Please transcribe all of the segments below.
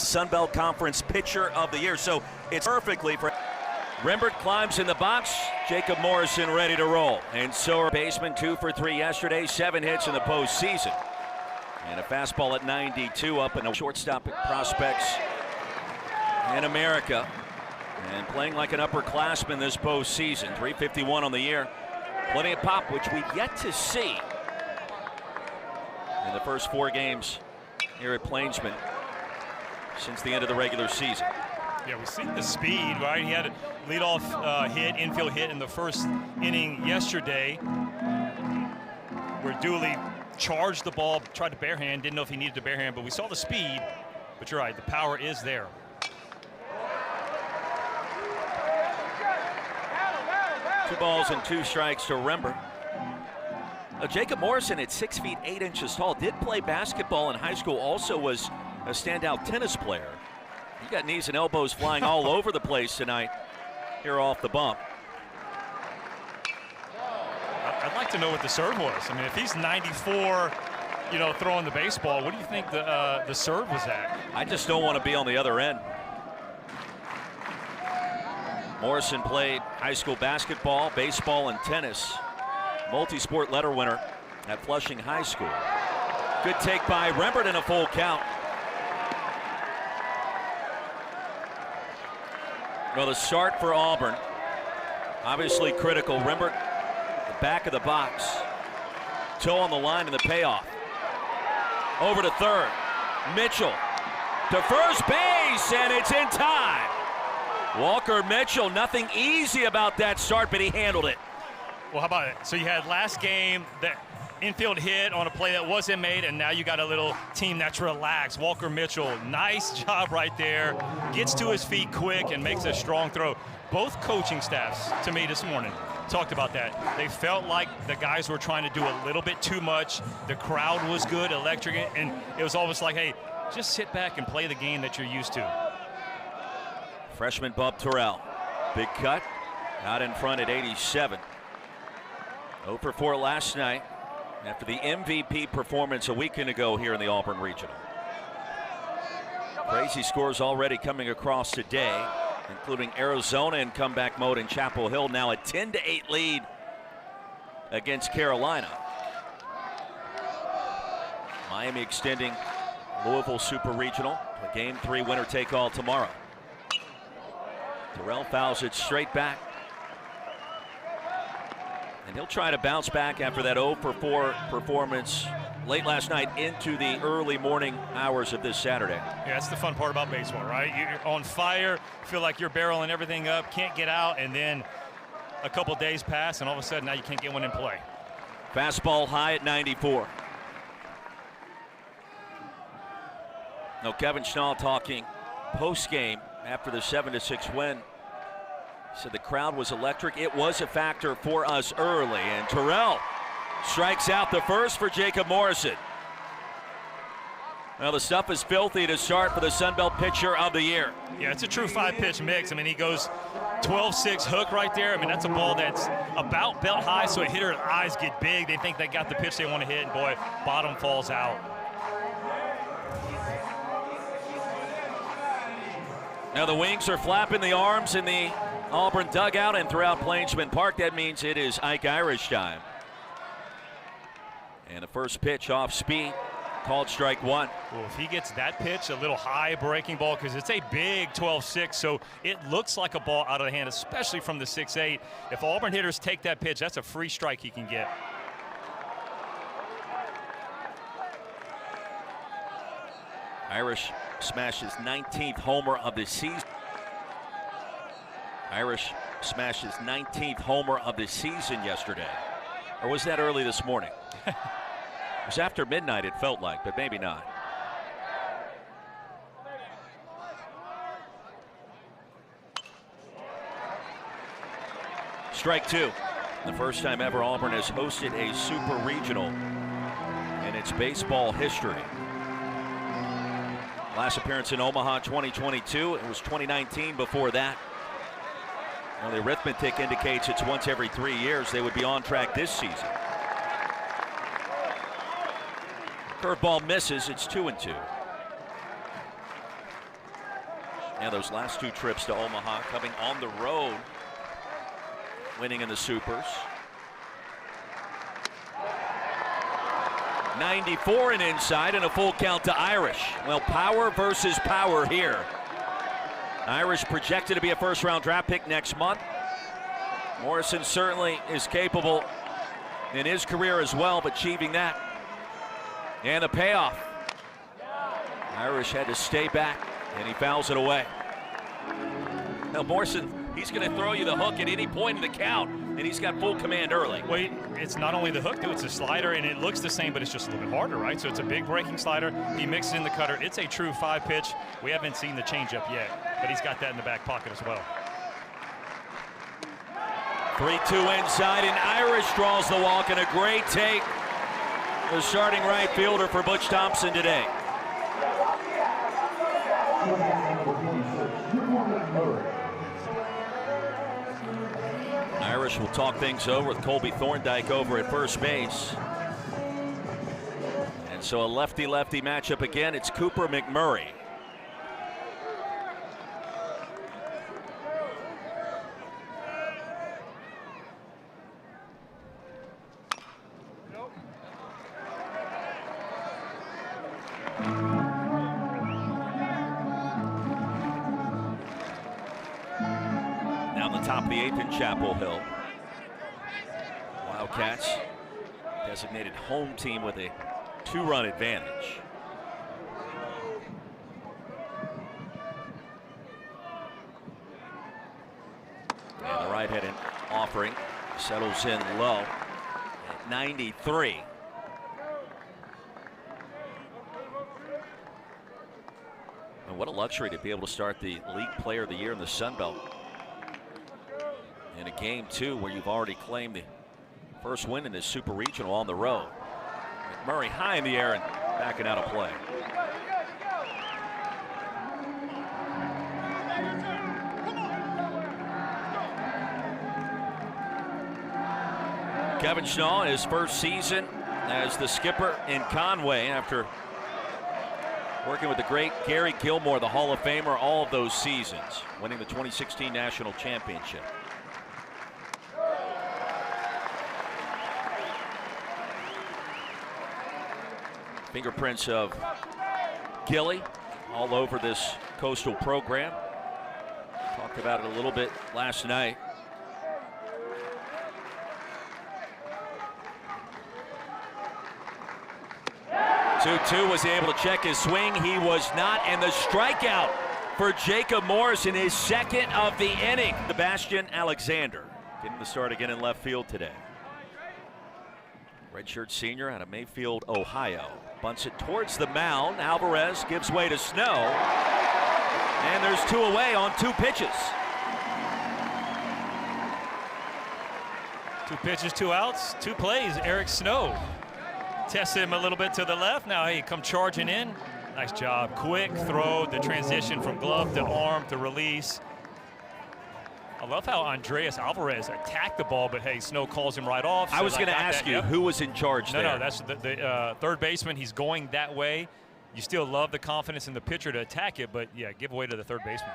Sun Belt Conference Pitcher of the Year. So it's perfectly for Rembert. Climbs in the box. Jacob Morrison ready to roll. And so are baseman, 2 for 3 yesterday, 7 hits in the postseason. And a fastball at 92 up in the shortstop prospects in America. And playing like an upperclassman this postseason. 351 on the year. Plenty of pop, which we've yet to see in the first 4 games here at Plainsman since the end of the regular season. Yeah, we've seen the speed, right? He had a leadoff hit, infield hit in the first inning yesterday, where Dooley charged the ball, tried to barehand, didn't know if he needed to barehand, but we saw the speed. But you're right, the power is there. Two balls and 2 strikes to Rembert. Jacob Morrison at 6 feet 8 inches tall, did play basketball in high school, also was a standout tennis player. He got knees and elbows flying all over the place tonight here off the bump. I'd like to know what the serve was. I mean, if he's 94, you know, throwing the baseball, what do you think the serve was at? I just don't want to be on the other end. Morrison played high school basketball, baseball, and tennis. Multi-sport letter winner at Flushing High School. Good take by Rembert and a full count. Well, the start for Auburn, obviously critical. Rembert, the back of the box. Toe on the line in the payoff. Over to third. Mitchell to first base, and it's in time. Walker Mitchell, nothing easy about that start, but he handled it. Well, how about it? So you had last game that infield hit on a play that wasn't made, and now you got a little team that's relaxed. Walker Mitchell, nice job right there. Gets to his feet quick and makes a strong throw. Both coaching staffs, to me this morning, talked about that. They felt like the guys were trying to do a little bit too much. The crowd was good, electric, and it was almost like, hey, just sit back and play the game that you're used to. Freshman Bub Terrell, big cut, out in front at 87. 0 for 4 last night after the MVP performance a weekend ago here in the Auburn Regional. Crazy scores already coming across today, including Arizona in comeback mode in Chapel Hill, now a 10-8 lead against Carolina. Miami extending Louisville Super Regional, a Game 3 winner-take-all tomorrow. Terrell fouls it straight back. And he'll try to bounce back after that 0 for 4 performance late last night into the early morning hours of this Saturday. Yeah, that's the fun part about baseball, right? You're on fire, feel like you're barreling everything up, can't get out, and then a couple days pass, and all of a sudden now you can't get one in play. Fastball high at 94. No, Kevin Schnall talking post-game after the 7-6 win. He said the crowd was electric. It was a factor for us early. And Terrell strikes out the first for Jacob Morrison. Well, the stuff is filthy to start for the Sun Belt Pitcher of the Year. Yeah, it's a true 5-pitch mix. I mean, he goes 12-6 hook right there. I mean, that's a ball that's about belt high, so a hitter's eyes get big. They think they got the pitch they want to hit, and boy, bottom falls out. Now the wings are flapping the arms in the Auburn dugout and throughout Plainsman Park. That means it is Ike Irish time. And the first pitch off speed, called strike 1. Well, if he gets that pitch, a little high breaking ball, because it's a big 12-6, so it looks like a ball out of the hand, especially from the 6-8. If Auburn hitters take that pitch, that's a free strike he can get. Irish smashes 19th homer of the season. Irish smashes 19th homer of the season yesterday. Or was that early this morning? It was after midnight, it felt like, but maybe not. Strike 2. The first time ever Auburn has hosted a super regional in its baseball history. Last appearance in Omaha 2022. It was 2019 before that. Well, the arithmetic indicates it's once every 3 years. They would be on track this season. Curveball misses. It's 2-2. Yeah, those last 2 trips to Omaha coming on the road, winning in the Supers. 94 and inside and a full count to Irish. Well, power versus power here. Irish projected to be a first-round draft pick next month. Morrison certainly is capable in his career as well of achieving that. And the payoff. Irish had to stay back, and he fouls it away. Now Morrison, he's going to throw you the hook at any point in the count, and he's got full command early. Well, it's not only the hook, too. It's a slider, and it looks the same, but it's just a little bit harder, right? So it's a big breaking slider. He mixes in the cutter. It's a true 5-pitch. We haven't seen the changeup yet, but he's got that in the back pocket as well. 3-2 inside, and Irish draws the walk, and a great take. The starting right fielder for Butch Thompson today. Irish will talk things over with Colby Thorndike over at first base. And so a lefty-lefty matchup again. It's Cooper McMurray. Top of the 8th in Chapel Hill. Wildcats, designated home team with a 2-run advantage. And the right-handed offering settles in low at 93. And what a luxury to be able to start the League Player of the Year in the Sun Belt in a game, too, where you've already claimed the first win in this Super Regional on the road. McMurray high in the air and backing out of play. Kevin Schnall in his first season as the skipper in Conway after working with the great Gary Gilmore, the Hall of Famer, all of those seasons, winning the 2016 National Championship. Fingerprints of Gilly all over this Coastal program. Talked about it a little bit last night. Two was able to check his swing. He was not, and the strikeout for Jacob Morrison, his second of the inning. Sebastian Alexander getting the start again in left field today. Redshirt senior out of Mayfield, Ohio. Bunts it towards the mound. Alvarez gives way to Snow. And there's 2 away on 2 pitches. 2 pitches, 2 outs, 2 plays. Eric Snow tests him a little bit to the left. Now he come charging in. Nice job. Quick throw, the transition from glove to arm to release. I love how Andreas Alvarez attacked the ball, but hey, Snow calls him right off. I was going to ask you, who was in charge there? No, that's the third baseman. He's going that way. You still love the confidence in the pitcher to attack it, but yeah, give away to the third baseman.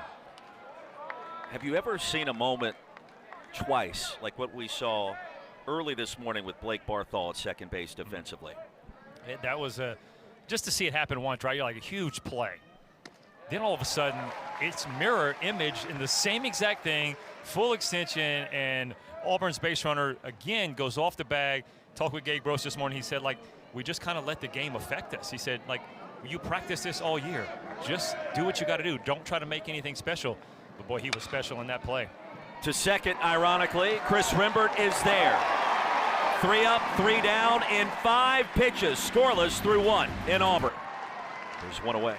Have you ever seen a moment twice, like what we saw early this morning with Blake Barthol at second base defensively? That was just to see it happen once, right? You're like a huge play. Then all of a sudden, it's mirror image in the same exact thing, full extension, and Auburn's base runner again goes off the bag. Talked with Gabe Gross this morning. He said, like, we just kind of let the game affect us. He said, like, you practice this all year. Just do what you got to do. Don't try to make anything special. But boy, he was special in that play. To second, ironically, Chris Rimbert is there. 3 up, 3 down in 5 pitches, scoreless through 1 in Auburn. There's 1 away.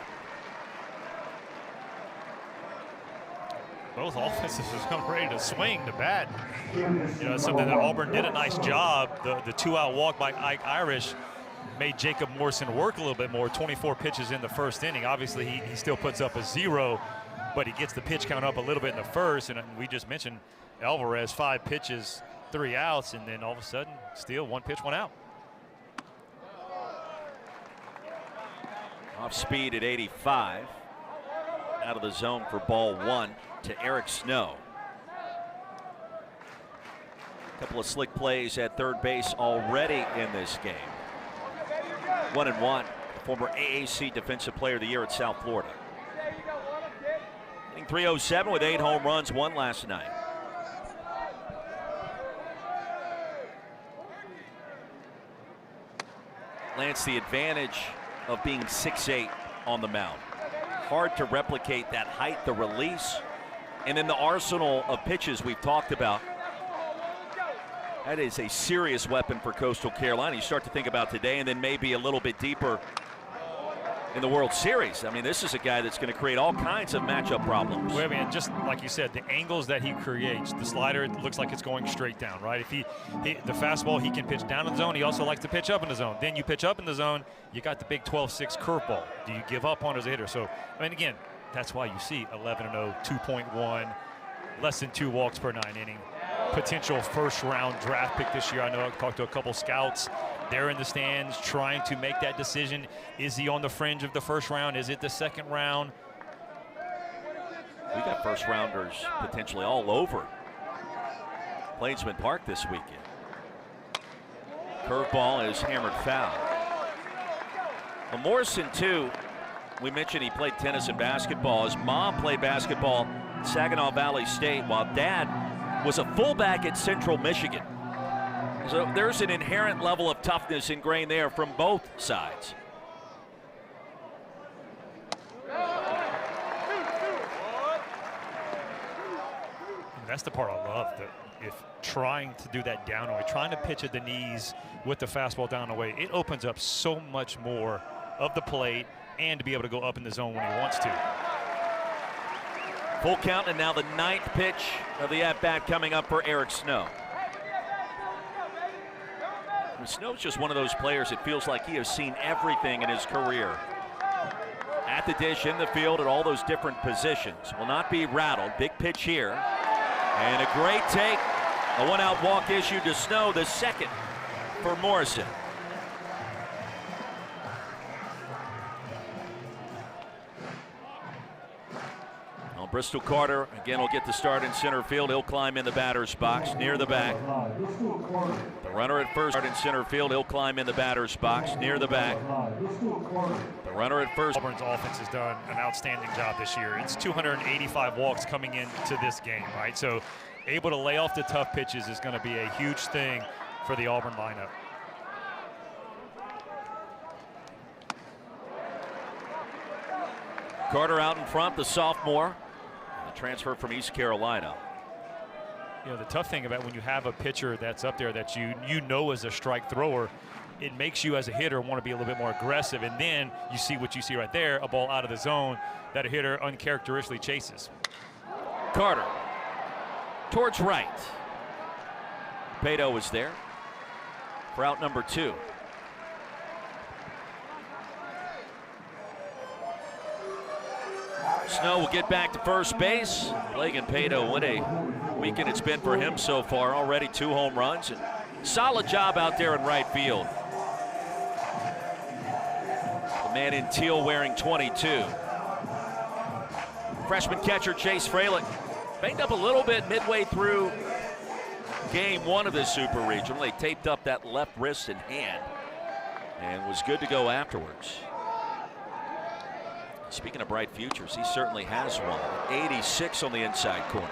Both offenses are ready to swing the bat. You know, something that Auburn did a nice job. The 2-out walk by Ike Irish made Jacob Morrison work a little bit more. 24 pitches in the first inning. Obviously, he still puts up a 0, but he gets the pitch count up a little bit in the first. And we just mentioned Alvarez, 5 pitches, 3 outs, and then all of a sudden, still 1 pitch, 1 out. Off speed at 85. out of the zone for ball 1 to Eric Snow. A couple of slick plays at third base already in this game. 1-1, former AAC Defensive Player of the Year at South Florida. Hitting .307 with 8 home runs, 1 last night. Lance, the advantage of being 6'8" on the mound. Hard to replicate that height, the release, and then the arsenal of pitches we've talked about. That is a serious weapon for Coastal Carolina. You start to think about today and then maybe a little bit deeper in the World Series. I mean, this is a guy that's going to create all kinds of matchup problems. Well, I mean, just like you said, the angles that he creates, the slider looks like it's going straight down, right? If the fastball, he can pitch down in the zone. He also likes to pitch up in the zone. Then you pitch up in the zone, you got the big 12-6 curveball. Do you give up on as a hitter? So, I mean, again, that's why you see 11-0, 2.1, less than 2 walks per 9 inning. Potential first-round draft pick this year. I know I talked to a couple scouts. They're in the stands trying to make that decision. Is he on the fringe of the first round? Is it the second round? We got first-rounders potentially all over Plainsman Park this weekend. Curveball is hammered foul. Well, Morrison, too, we mentioned he played tennis and basketball. His mom played basketball at Saginaw Valley State, while Dad was a fullback at Central Michigan. So there's an inherent level of toughness ingrained there from both sides. And that's the part I love, that if trying to do that down away, trying to pitch at the knees with the fastball down away, it opens up so much more of the plate and to be able to go up in the zone when he wants to. Full count, and now the 9th pitch of the at-bat coming up for Eric Snow. And Snow's just one of those players, it feels like he has seen everything in his career. At the dish, in the field, at all those different positions. Will not be rattled. Big pitch here. And a great take. A 1-out walk issued to Snow, the second for Morrison. Bristol Carter again will get the start in center field. He'll climb in the batter's box near the back. The runner at first in center field. He'll climb in the batter's box near the back. The runner at first. Auburn's offense has done an outstanding job this year. It's 285 walks coming into this game, right? So able to lay off the tough pitches is going to be a huge thing for the Auburn lineup. Carter out in front, the sophomore. Transfer from East Carolina. You know, the tough thing about when you have a pitcher that's up there that you know is a strike thrower, it makes you as a hitter want to be a little bit more aggressive, and then you see what you see right there, a ball out of the zone that a hitter uncharacteristically chases. Carter towards right. Pato was there for out number 2. Snow will get back to first base. Blake and Pato, what a weekend it's been for him so far. Already 2 home runs and solid job out there in right field. The man in teal wearing 22. Freshman catcher Chase Fralick banged up a little bit midway through game 1 of this Super Regional. They taped up that left wrist and hand and was good to go afterwards. Speaking of bright futures, he certainly has one. 86 on the inside corner.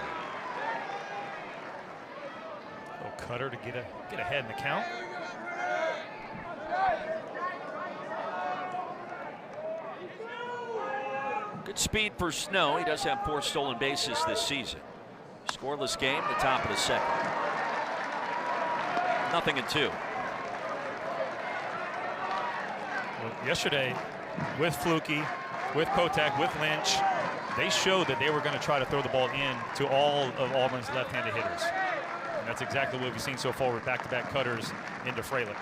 Little cutter to get ahead in the count. Good speed for Snow. He does have 4 stolen bases this season. Scoreless game, the top of the 2nd. 0-2. Well, yesterday, with Flukie, with Kotak, with Lynch, they showed that they were going to try to throw the ball in to all of Auburn's left-handed hitters. And that's exactly what we've seen so far with back-to-back cutters into Fralick.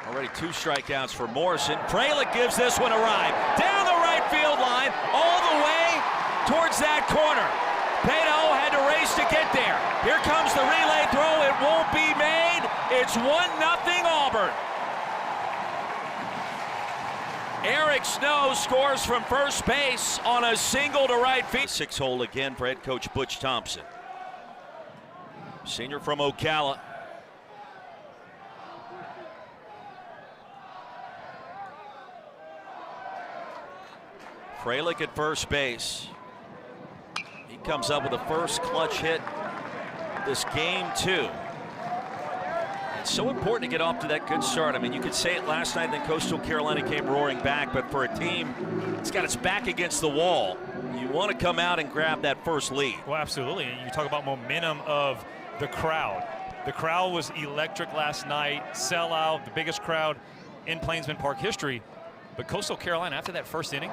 Already 2 strikeouts for Morrison. Fralick gives this one a ride. Down the right field line, all the way towards that corner. Pato had to race to get there. Here comes the relay throw. It won't be made. It's 1-0 Auburn. Eric Snow scores from first base on a single to right field. 6-hole again for head coach Butch Thompson. Senior from Ocala. Fralick at first base. He comes up with the first clutch hit this game, too. It's so important to get off to that good start. I mean, you could say it last night, then Coastal Carolina came roaring back, but for a team that's got its back against the wall, you want to come out and grab that first lead. Well, absolutely. You talk about momentum of the crowd. The crowd was electric last night, sellout, the biggest crowd in Plainsman Park history. But Coastal Carolina, after that first inning,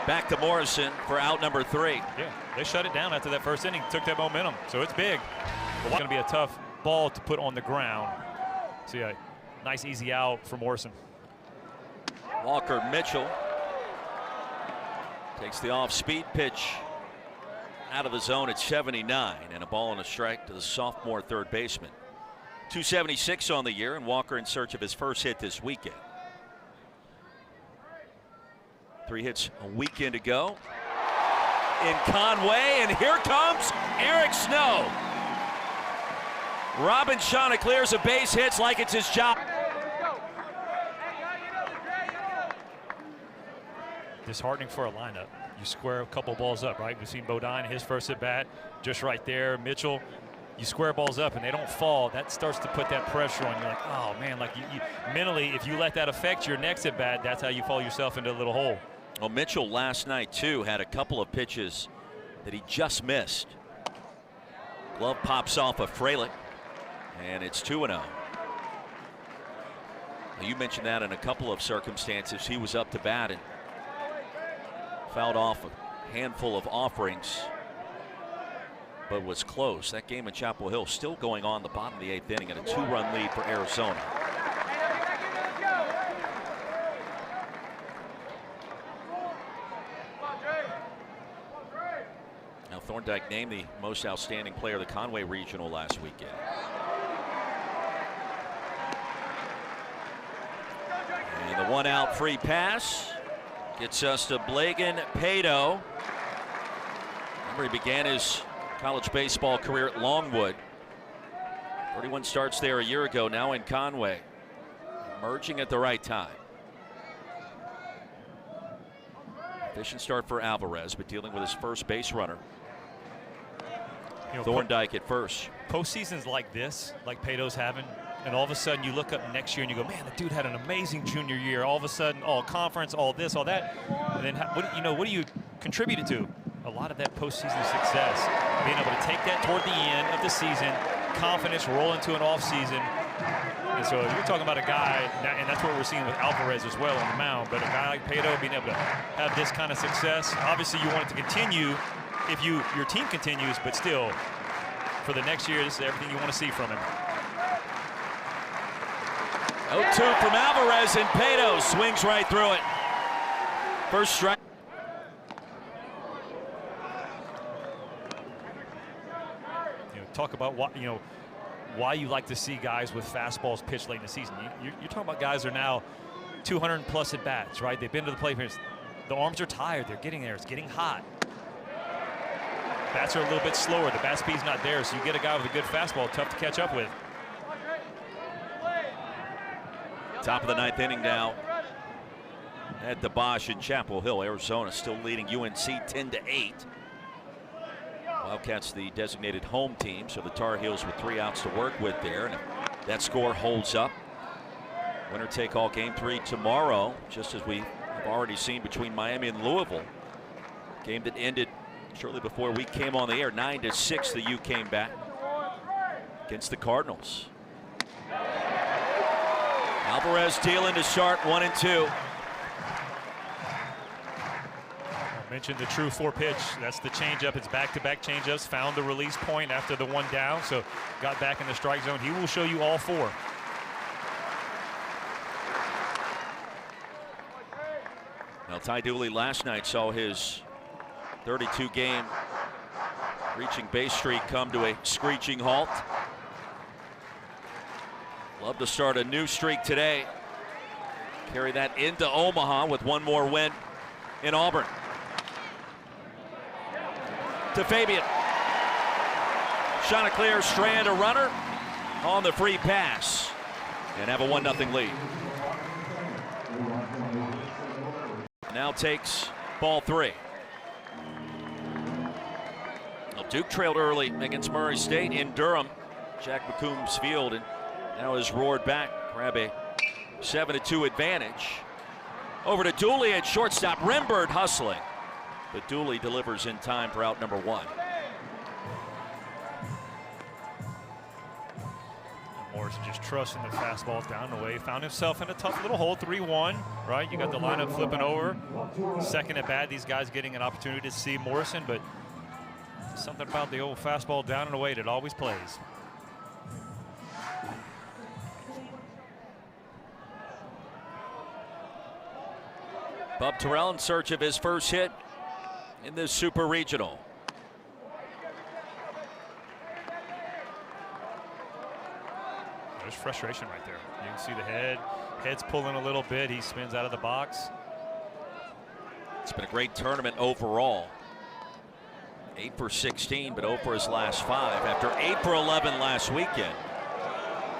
back to Morrison for out number 3. Yeah, they shut it down after that first inning, took that momentum. So it's big. But it's going to be a tough ball to put on the ground. So yeah, nice easy out for Morrison. Walker Mitchell takes the off-speed pitch out of the zone at 79, and a ball and a strike to the sophomore third baseman. 276 on the year, and Walker in search of his first hit this weekend. 3 hits a weekend ago in Conway, and here comes Eric Snow. Robin Shauna clears a base, hits like it's his job. Disheartening for a lineup. You square a couple balls up, right? We've seen Bodine, his first at bat, just right there. Mitchell, you square balls up and they don't fall. That starts to put that pressure on you. Like, oh man, like you mentally, if you let that affect your next at bat, that's how you fall yourself into a little hole. Well, Mitchell last night too had a couple of pitches that he just missed. Glove pops off of Fralick, and it's 2-0. You mentioned that in a couple of circumstances. He was up to bat and fouled off a handful of offerings, but was close. That game in Chapel Hill still going on the bottom of the 8th inning, and a 2-run lead for Arizona. Now Thorndike named the most outstanding player of the Conway Regional last weekend. And the 1-out free pass gets us to Blagan Pato. Remember, he began his college baseball career at Longwood. 31 starts there a year ago, now in Conway. Emerging at the right time. Efficient start for Alvarez, but dealing with his first base runner. Thorndike at first. Postseasons like this, like Pato's having, and all of a sudden you look up next year and you go, man, the dude had an amazing junior year. All of a sudden, all conference, all this, all that. And then, what do you contribute it to? A lot of that postseason success. Being able to take that toward the end of the season, confidence, roll into an off season. And so you're talking about a guy, and that's what we're seeing with Alvarez as well on the mound, but a guy like Pato being able to have this kind of success. Obviously, you want it to continue if your team continues, but still, for the next year, this is everything you want to see from him. 0-2 from Alvarez, and Pato swings right through it. First strike. Talk about why you like to see guys with fastballs pitched late in the season. You're talking about guys who are now 200 plus at bats, right? They've been to the plate. The arms are tired. They're getting there. It's getting hot. Bats are a little bit slower. The bat speed's not there, so you get a guy with a good fastball, tough to catch up with. Top of the 9th inning now at the Bosch in Chapel Hill. Arizona still leading UNC 10-8. Wildcats the designated home team, so the Tar Heels with 3 outs to work with there. And if that score holds up, winner take all game 3 tomorrow, just as we have already seen between Miami and Louisville. Game that ended shortly before we came on the air. 9-6 the U came back against the Cardinals. Alvarez dealing to start 1-2. I mentioned the true 4 pitch. That's the changeup. It's back-to-back changeups. Found the release point after the 1 down, so got back in the strike zone. He will show you all 4. Now Ty Dooley last night saw his 32-game reaching base streak come to a screeching halt. Love to start a new streak today. carry that into Omaha with one more win in Auburn. To Fabian. Chanticleer strand a runner on the free pass and have a 1-0 lead. Now takes ball 3. Well, Duke trailed early against Murray State in Durham. Jack McCombs Field, and now is roared back. Grab a 7-2 advantage. Over to Dooley at shortstop. Rembert hustling, but Dooley delivers in time for out number 1. Morrison just trusting the fastball down the way. Found himself in a tough little hole, 3-1, right? You got the lineup flipping over. Second at bat, these guys getting an opportunity to see Morrison, but something about the old fastball down and away that always plays. Bub Terrell in search of his first hit in this Super Regional. There's frustration right there. You can see the head's pulling a little bit. He spins out of the box. It's been a great tournament overall. 8 for 16, but 0 for his last 5 after 8 for 11 last weekend,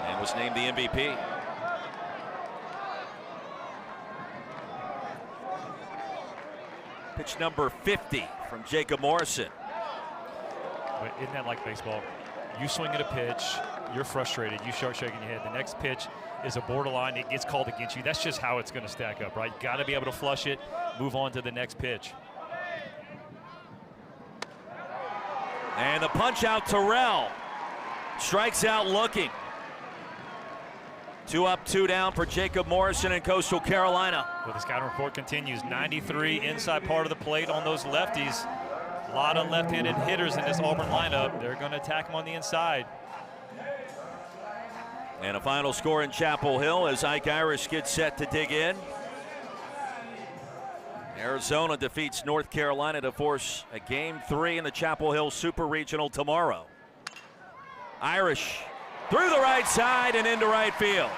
and was named the MVP. Pitch number 50 from Jacob Morrison. But isn't that like baseball? You swing at a pitch, you're frustrated, you start shaking your head. The next pitch is a borderline, it gets called against you. That's just how it's going to stack up, right? Got to be able to flush it, move on to the next pitch. And the punch out, Terrell strikes out looking. 2 up, 2 down for Jacob Morrison in Coastal Carolina. Well, the scouting report continues. 93 inside part of the plate on those lefties. A lot of left-handed hitters in this Auburn lineup. They're going to attack him on the inside. And a final score in Chapel Hill as Ike Irish gets set to dig in. Arizona defeats North Carolina to force a Game 3 in the Chapel Hill Super Regional tomorrow. Irish through the right side and into right field.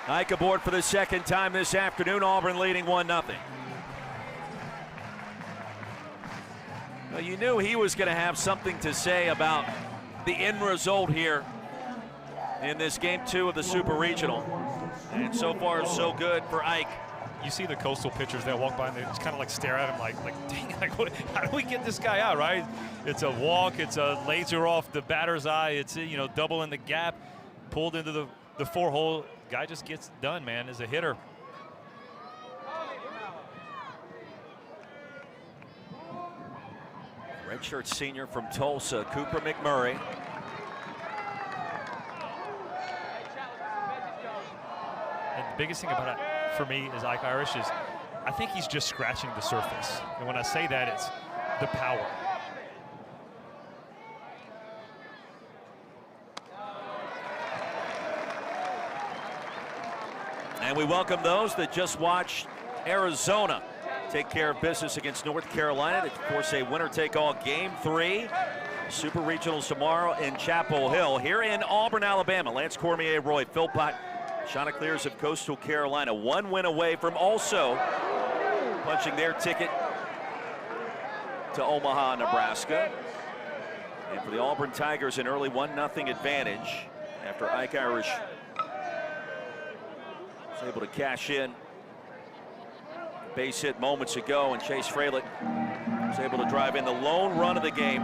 Ike aboard for the second time this afternoon. Auburn leading 1-0. Well, you knew he was going to have something to say about the end result here in this Game 2 of the Super Regional. And so far, so good for Ike. You see the Coastal pitchers that walk by and they just kind of like stare at him like dang, like what, how do we get this guy out, right? It's a walk, it's a laser off the batter's eye, it's, you know, double in the gap, pulled into the 4-hole. Guy just gets done, man, as a hitter. Redshirt senior from Tulsa, Cooper McMurray. And the biggest thing about it for me is Ike Irish is I think he's just scratching the surface. And when I say that, it's the power. And we welcome those that just watched Arizona take care of business against North Carolina to force a winner-take-all Game 3. Super Regionals tomorrow in Chapel Hill. Here in Auburn, Alabama, Lance Cormier, Roy Philpott, Chanticleers of Coastal Carolina, 1 win away from also punching their ticket to Omaha, Nebraska. And for the Auburn Tigers, an early 1-0 advantage after Ike Irish was able to cash in base hit moments ago, and Chase Fralick was able to drive in the lone run of the game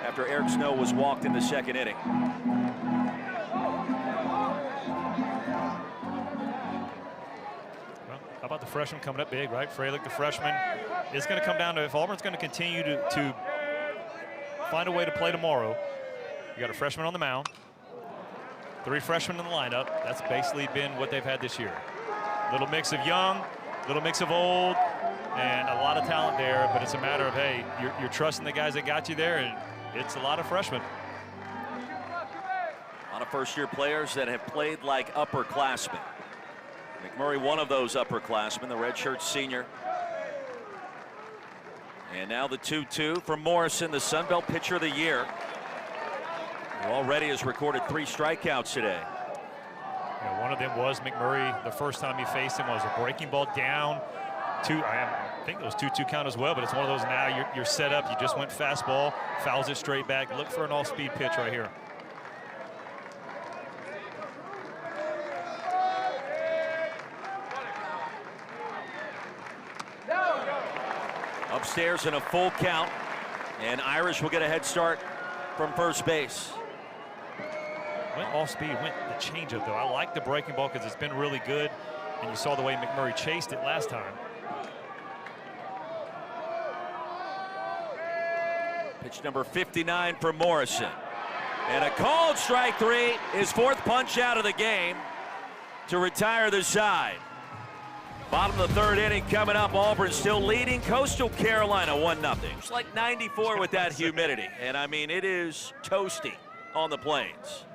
after Eric Snow was walked in the second inning. Well, how about the freshman coming up big, right? Fralick, the freshman. It's going to come down to if Auburn's going to continue to find a way to play tomorrow. You got a freshman on the mound, 3 freshmen in the lineup. That's basically been what they've had this year. Little mix of young, little mix of old, and a lot of talent there, but it's a matter of, hey, you're trusting the guys that got you there, and it's a lot of freshmen. A lot of first-year players that have played like upperclassmen. McMurray, one of those upperclassmen, the redshirt senior. And now the 2-2 from Morrison, the Sun Belt Pitcher of the Year, who already has recorded 3 strikeouts today. know, one of them was McMurray. The first time he faced him was a breaking ball down. I think it was 2-2 count as well, but it's one of those now you're set up. You just went fastball, fouls it straight back. Look for an off-speed pitch right here. Upstairs in a full count, and Irish will get a head start from first base. Went off speed, went the changeup though. I like the breaking ball because it's been really good, and you saw the way McMurray chased it last time. Pitch number 59 for Morrison. And a called strike three, his fourth punch out of the game to retire the side. Bottom of the third inning coming up. Auburn still leading Coastal Carolina 1-0. It's like 94 with that humidity. And I mean, it is toasty on the Plains.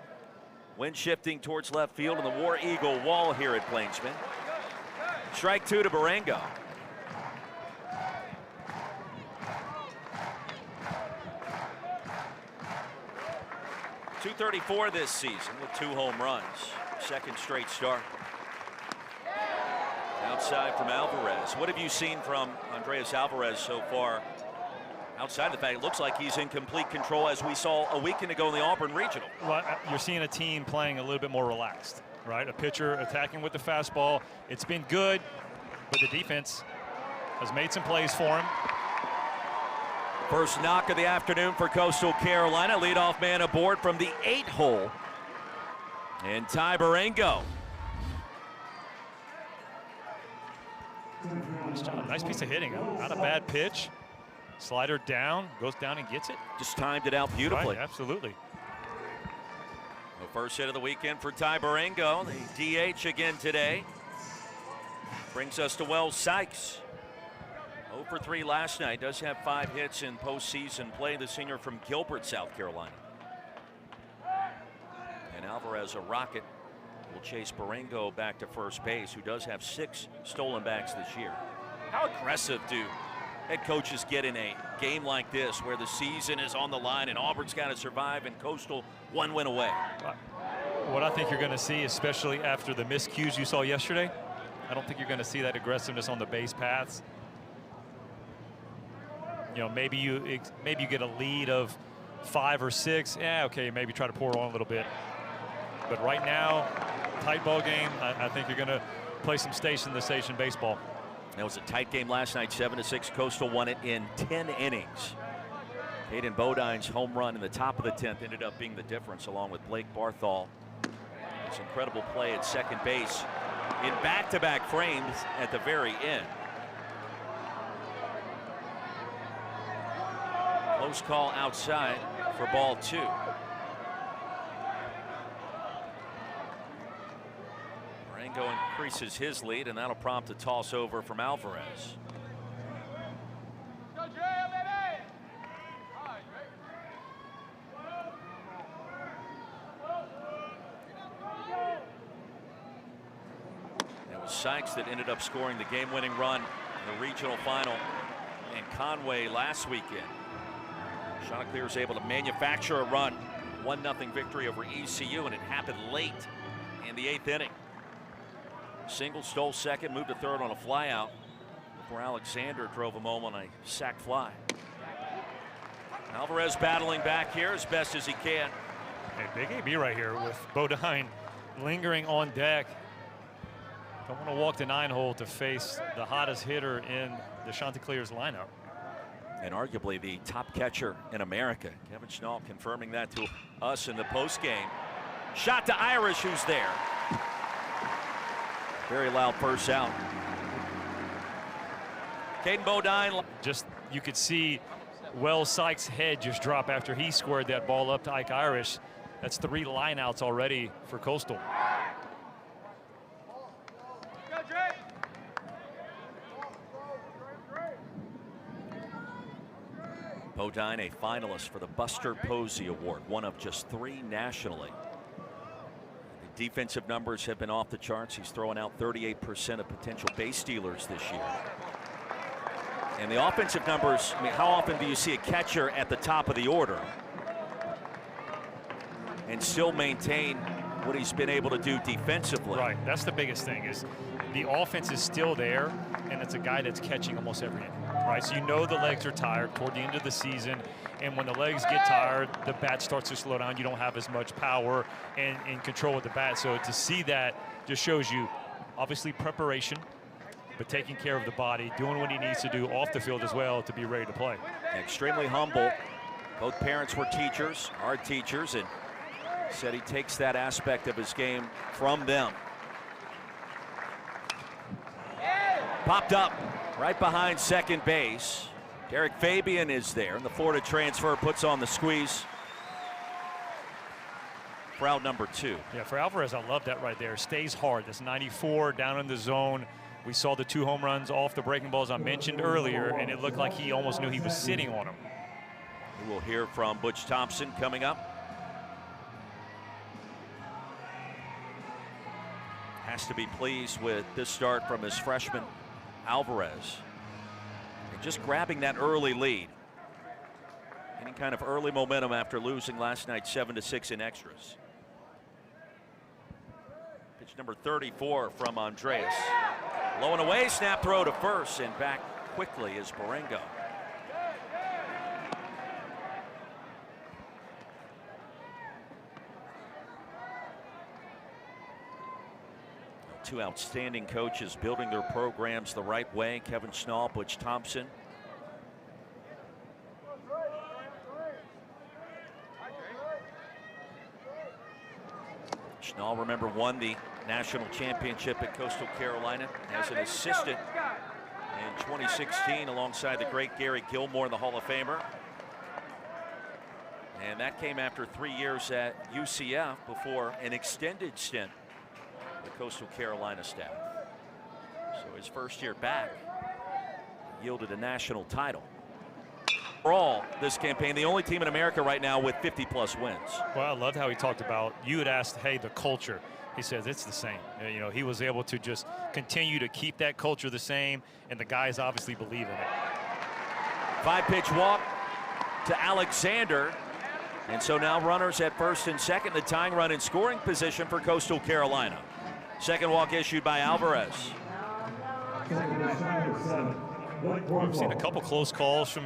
Wind shifting towards left field in the War Eagle wall here at Plainsman. Strike two to Barango. .234 this season with 2 home runs. Second straight start. Outside from Alvarez. What have you seen from Andreas Alvarez so far? Outside the fact it looks like he's in complete control, as we saw a weekend ago in the Auburn Regional. Well, you're seeing a team playing a little bit more relaxed, right? A pitcher attacking with the fastball. It's been good, but the defense has made some plays for him. First knock of the afternoon for Coastal Carolina. Leadoff man aboard from the 8-hole. And Ty Barango. Nice job. Nice piece of hitting. Not a bad pitch. Slider down, goes down and gets it. Just timed it out beautifully. Right, absolutely. The first hit of the weekend for Ty Barango. The DH again today. Brings us to Wells Sykes. 0 for 3 last night. Does have 5 hits in postseason play. The senior from Gilbert, South Carolina. And Alvarez, a rocket, will chase Barango back to first base, who does have 6 stolen backs this year. How aggressive do head coaches get in a game like this where the season is on the line and Auburn's got to survive and Coastal 1 win away? What I think you're going to see, especially after the miscues you saw yesterday, I don't think you're going to see that aggressiveness on the base paths. You know, maybe you get a lead of 5 or 6. Yeah, okay, maybe try to pour on a little bit. But right now, tight ball game. I think you're going to play some station-to-station baseball. That was a tight game last night, 7-6. Coastal won it in 10 innings. Hayden Bodine's home run in the top of the 10th ended up being the difference, along with Blake Barthol. His incredible play at second base in back-to-back frames at the very end. Close call outside for ball 2. Barango increases his lead, and that'll prompt a toss over from Alvarez. It was Sykes that ended up scoring the game-winning run in the regional final in Conway last weekend. Chanticleer was able to manufacture a run. 1-0 victory over ECU, and it happened late in the 8th inning. Single, stole second, moved to third on a flyout before Alexander drove him home on a sac fly. Alvarez battling back here as best as he can. Hey, big AB right here with Bodine lingering on deck. Don't want to walk the 9-hole to face the hottest hitter in the Chanticleer's lineup. And arguably the top catcher in America. Kevin Schnall confirming that to us in the postgame. Shot to Irish, who's there. Very loud first out. Caden Bodine. Just, you could see Wells Sykes' head just drop after he squared that ball up to Ike Irish. That's 3 lineouts already for Coastal. Bodine, a finalist for the Buster Posey Award, one of just 3 nationally. The defensive numbers have been off the charts. He's throwing out 38% of potential base stealers this year. And the offensive numbers, I mean, how often do you see a catcher at the top of the order and still maintain what he's been able to do defensively. Right, that's the biggest thing, is the offense is still there, and it's a guy that's catching almost every inning, right? So you know the legs are tired toward the end of the season, and when the legs get tired, the bat starts to slow down. You don't have as much power and control with the bat. So to see that just shows you, obviously, preparation, but taking care of the body, doing what he needs to do off the field as well to be ready to play. Extremely humble. Both parents were teachers, are teachers, and said he takes that aspect of his game from them. Popped up right behind second base. Derek Fabian is there, and the Florida transfer puts on the squeeze for out number 2. Yeah, for Alvarez, I love that right there. Stays hard. That's 94 down in the zone. We saw the 2 home runs off the breaking balls I mentioned earlier, and it looked like he almost knew he was sitting on them. We will hear from Butch Thompson coming up. Has to be pleased with this start from his freshman Alvarez. And just grabbing that early lead. Any kind of early momentum after losing last night 7-6 in extras. Pitch number 34 from Andreas. Low and away, snap throw to first, and back quickly is Marengo. Two outstanding coaches building their programs the right way. Kevin Schnall, Butch Thompson. Schnall, remember, won the national championship at Coastal Carolina as an assistant in 2016 alongside the great Gary Gilmore, the Hall of Famer. And that came after 3 years at UCF before an extended stint the Coastal Carolina staff. So his first year back yielded a national title. Overall, this campaign, the only team in America right now with 50+ wins. Well, I loved how he talked about, you had asked, hey, the culture. He says it's the same. You know, he was able to just continue to keep that culture the same, and the guys obviously believe in it. 5-pitch walk to Alexander. And so now runners at first and second, the tying run in scoring position for Coastal Carolina. Second walk issued by Alvarez. We've seen a couple close calls from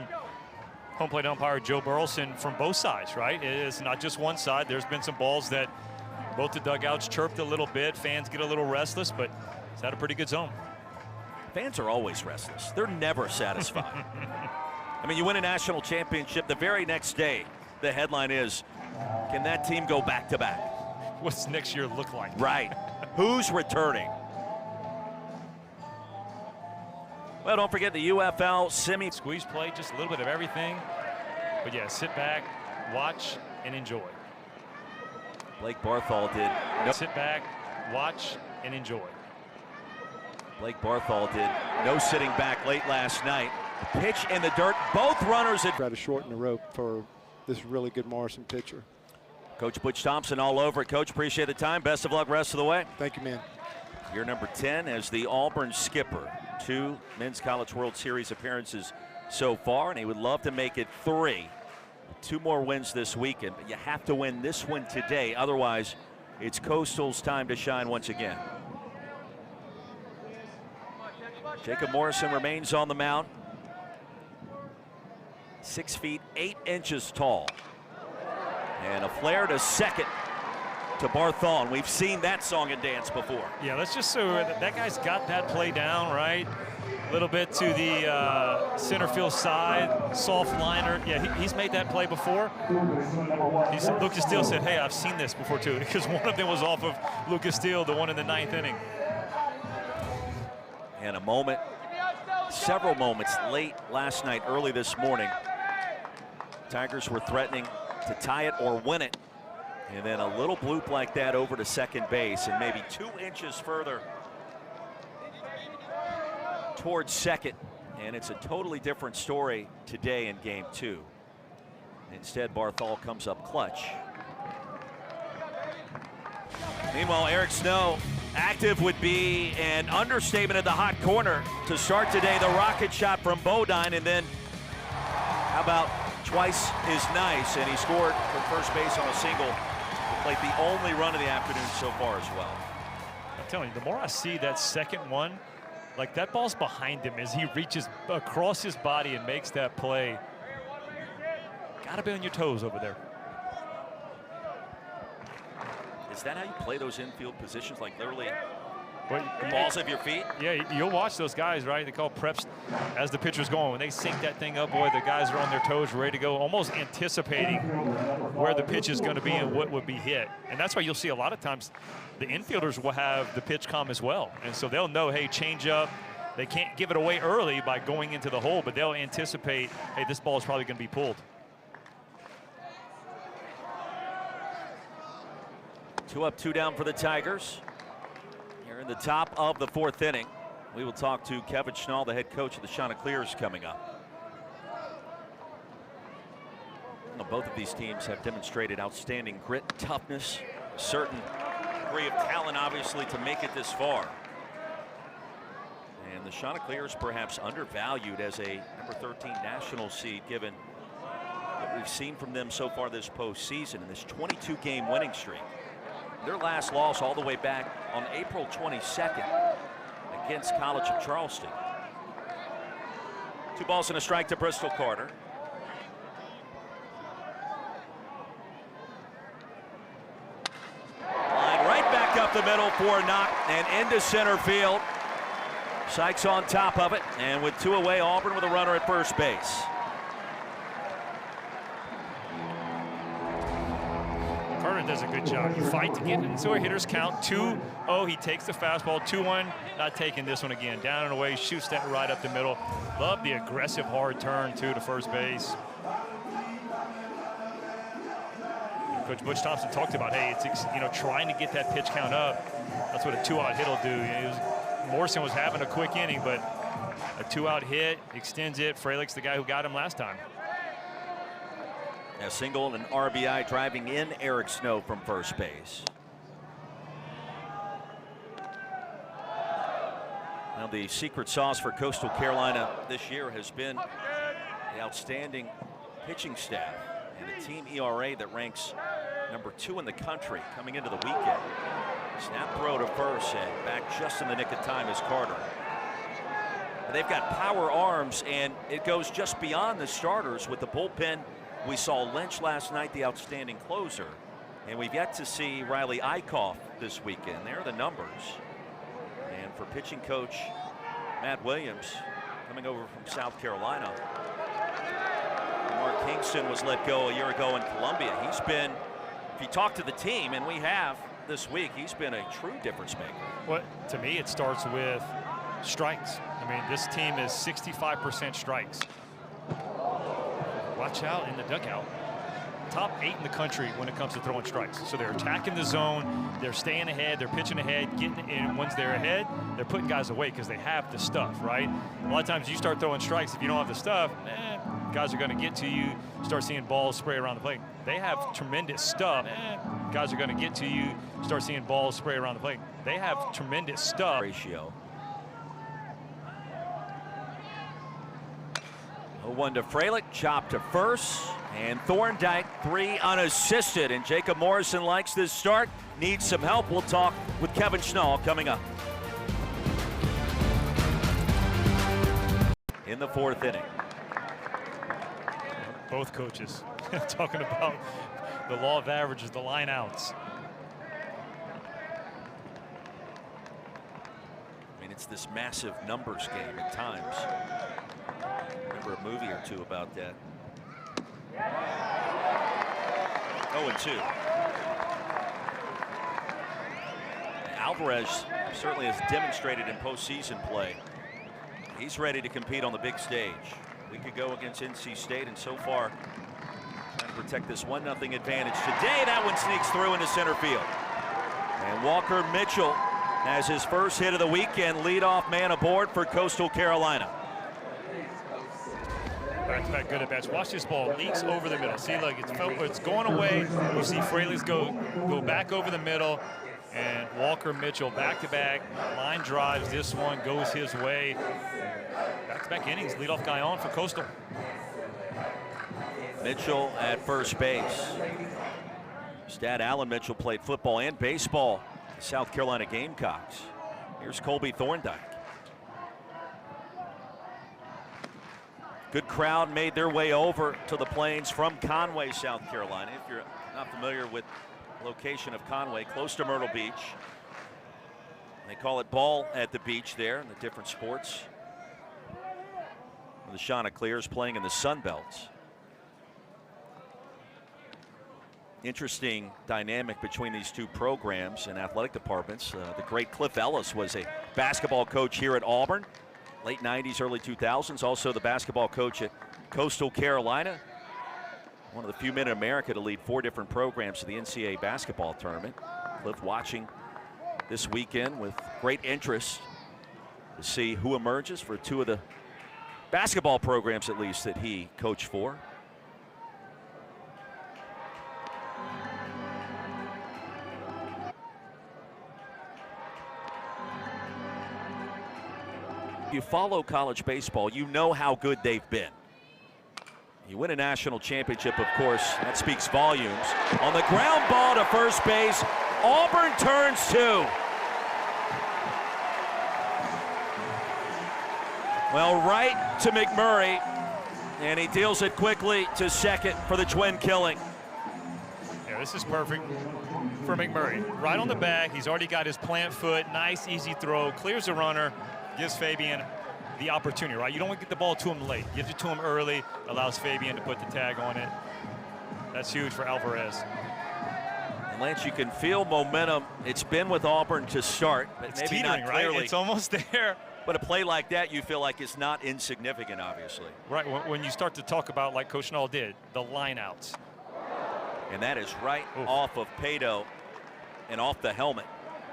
home plate umpire Joe Burleson from both sides, right? It's not just one side. There's been some balls that both the dugouts chirped a little bit. Fans get a little restless, but it's had a pretty good zone. Fans are always restless. They're never satisfied. I mean, you win a national championship, the very next day, the headline is, can that team go back-to-back? What's next year look like? Right. Who's returning? Well, don't forget the UFL semi. Squeeze play, just a little bit of everything. But yeah, sit back, watch, and enjoy. Blake Barthol did. Sit back, watch, and enjoy. Blake Barthol did no sitting back late last night. The pitch in the dirt. Both runners had. Try to shorten the rope for this really good Morrison pitcher. Coach Butch Thompson all over it. Coach, appreciate the time. Best of luck rest of the way. Thank you, man. Year number 10 as the Auburn skipper. 2 Men's College World Series appearances so far, and he would love to make it 3. 2 more wins this weekend, but you have to win this one today. Otherwise, it's Coastal's time to shine once again. Jacob Morrison remains on the mound. 6 feet 8 inches tall. And a flare to second to Barthol. We've seen that song and dance before. Yeah, let's just so that guy's got that play down, right? A little bit to the center field side, soft liner. Yeah, he's made that play before. Lucas Steele said, hey, I've seen this before too, because one of them was off of Lucas Steele, the one in the 9th inning. And a moment, several moments late last night, early this morning, Tigers were threatening to tie it or win it. And then a little bloop like that over to second base, and maybe 2 inches further towards second. And it's a totally different story today in game 2. Instead, Barthol comes up clutch. Meanwhile, Eric Snow, active would be an understatement at the hot corner to start today. The rocket shot from Bodine, and then how about twice is nice, and he scored from first base on a single Played the only run of the afternoon so far as well. I'm telling you, the more I see that second one, like that ball's behind him as he reaches across his body and makes that play. Gotta be on your toes over there. Is that how you play those infield positions? Like literally But, the balls of your feet? Yeah, you'll watch those guys, right? They call preps as the pitcher's going. When they sink that thing up, boy, the guys are on their toes, ready to go, almost anticipating where the pitch is going to be and what would be hit. And that's why you'll see a lot of times the infielders will have the pitch com as well. And so they'll know, hey, change up. They can't give it away early by going into the hole, but they'll anticipate, hey, this ball is probably going to be pulled. 2 up, 2 down for the Tigers. Here in the top of the 4th inning. We will talk to Kevin Schnall, the head coach of the Chanticleers, coming up. Well, both of these teams have demonstrated outstanding grit, toughness, a certain degree of talent, obviously, to make it this far. And the Chanticleers perhaps undervalued as a number 13 national seed, given what we've seen from them so far this postseason in this 22-game winning streak. Their last loss all the way back on April 22nd against College of Charleston. 2 balls and a strike to Bristol Carter. Line right back up the middle for a knock and into center field. Sykes on top of it, and with 2 away, Auburn with a runner at first base. Carter does a good job. You fight to get into a hitter's count. 2-0, he takes the fastball. 2-1, not taking this one again. Down and away, shoots that right up the middle. Love the aggressive hard turn too to first base. Coach Butch Thompson talked about, hey, it's trying to get that pitch count up. That's what a 2-out hit will do. Morrison was having a quick inning, but a 2-out hit extends it. Freilic's the guy who got him last time. A single and RBI driving in Eric Snow from first base. Now the secret sauce for Coastal Carolina this year has been the outstanding pitching staff and a team ERA that ranks number 2 in the country coming into the weekend. Snap throw to first and back just in the nick of time is Carter. They've got power arms, and it goes just beyond the starters with the bullpen. We saw Lynch last night, the outstanding closer, and we've yet to see Riley Eichhoff this weekend. There are the numbers. And for pitching coach Matt Williams, coming over from South Carolina, Mark Kingston was let go a year ago in Columbia. He's been, if you talk to the team, and we have this week, he's been a true difference maker. Well, to me, it starts with strikes. I mean, this team is 65% strikes. Watch out in the dugout. Top 8 in the country when it comes to throwing strikes. So they're attacking the zone, they're staying ahead, they're pitching ahead, getting in. Once they're ahead, they're putting guys away because they have the stuff, right? A lot of times you start throwing strikes, if you don't have the stuff, guys are going to get to you, start seeing balls spray around the plate. They have tremendous stuff. Guys are going to get to you, start seeing balls spray around the plate. They have tremendous stuff. Ratio. 0-1 to Freilich, chop to first, and Thorndike 3 unassisted, and Jacob Morrison likes this start, needs some help. We'll talk with Kevin Schnall coming up. In the 4th inning. Both coaches talking about the law of averages, the line outs. I mean, it's this massive numbers game at times. Remember a movie or 2 about that. 0-2. Alvarez certainly has demonstrated in postseason play. He's ready to compete on the big stage. We could go against NC State, and so far trying to protect this 1-0 advantage. Today, that one sneaks through into center field. And Walker Mitchell has his first hit of the weekend, leadoff man aboard for Coastal Carolina. Back-to-back good at-bats. Watch this ball, leaks over the middle. See, look, it's going away. You see Freilich go back over the middle, and Walker Mitchell back-to-back line drives. This one goes his way. Back-to-back innings, leadoff guy on for Coastal. Mitchell at first base. His dad, Alan Mitchell, played football and baseball at South Carolina Gamecocks. Here's Colby Thorndike. Good crowd made their way over to the Plains from Conway, South Carolina. If you're not familiar with the location of Conway, close to Myrtle Beach. They call it ball at the beach there in the different sports. The Chanticleers playing in the Sun Belts. Interesting dynamic between these two programs and athletic departments. The great Cliff Ellis was a basketball coach here at Auburn, late 90s, early 2000s. Also the basketball coach at Coastal Carolina. One of the few men in America to lead 4 different programs to the NCAA basketball tournament. Cliff watching this weekend with great interest to see who emerges for 2 of the basketball programs, at least, that he coached for. If you follow college baseball, you know how good they've been. You win a national championship, of course, that speaks volumes. On the ground ball to first base, Auburn turns 2. Well, right to McMurray, and he deals it quickly to second for the twin killing. Yeah, this is perfect for McMurray. Right on the bag, he's already got his plant foot, nice, easy throw, clears the runner, gives Fabian the opportunity, right? You don't want to get the ball to him late. Gives it to him early, allows Fabian to put the tag on it. That's huge for Alvarez. And Lance, you can feel momentum. It's been with Auburn to start, but it's maybe teetering, not clearly. right? It's almost there. But a play like that, you feel like it's not insignificant, obviously. Right, when you start to talk about, like Coach Nall did, the lineouts. And that is right off of Pato and off the helmet.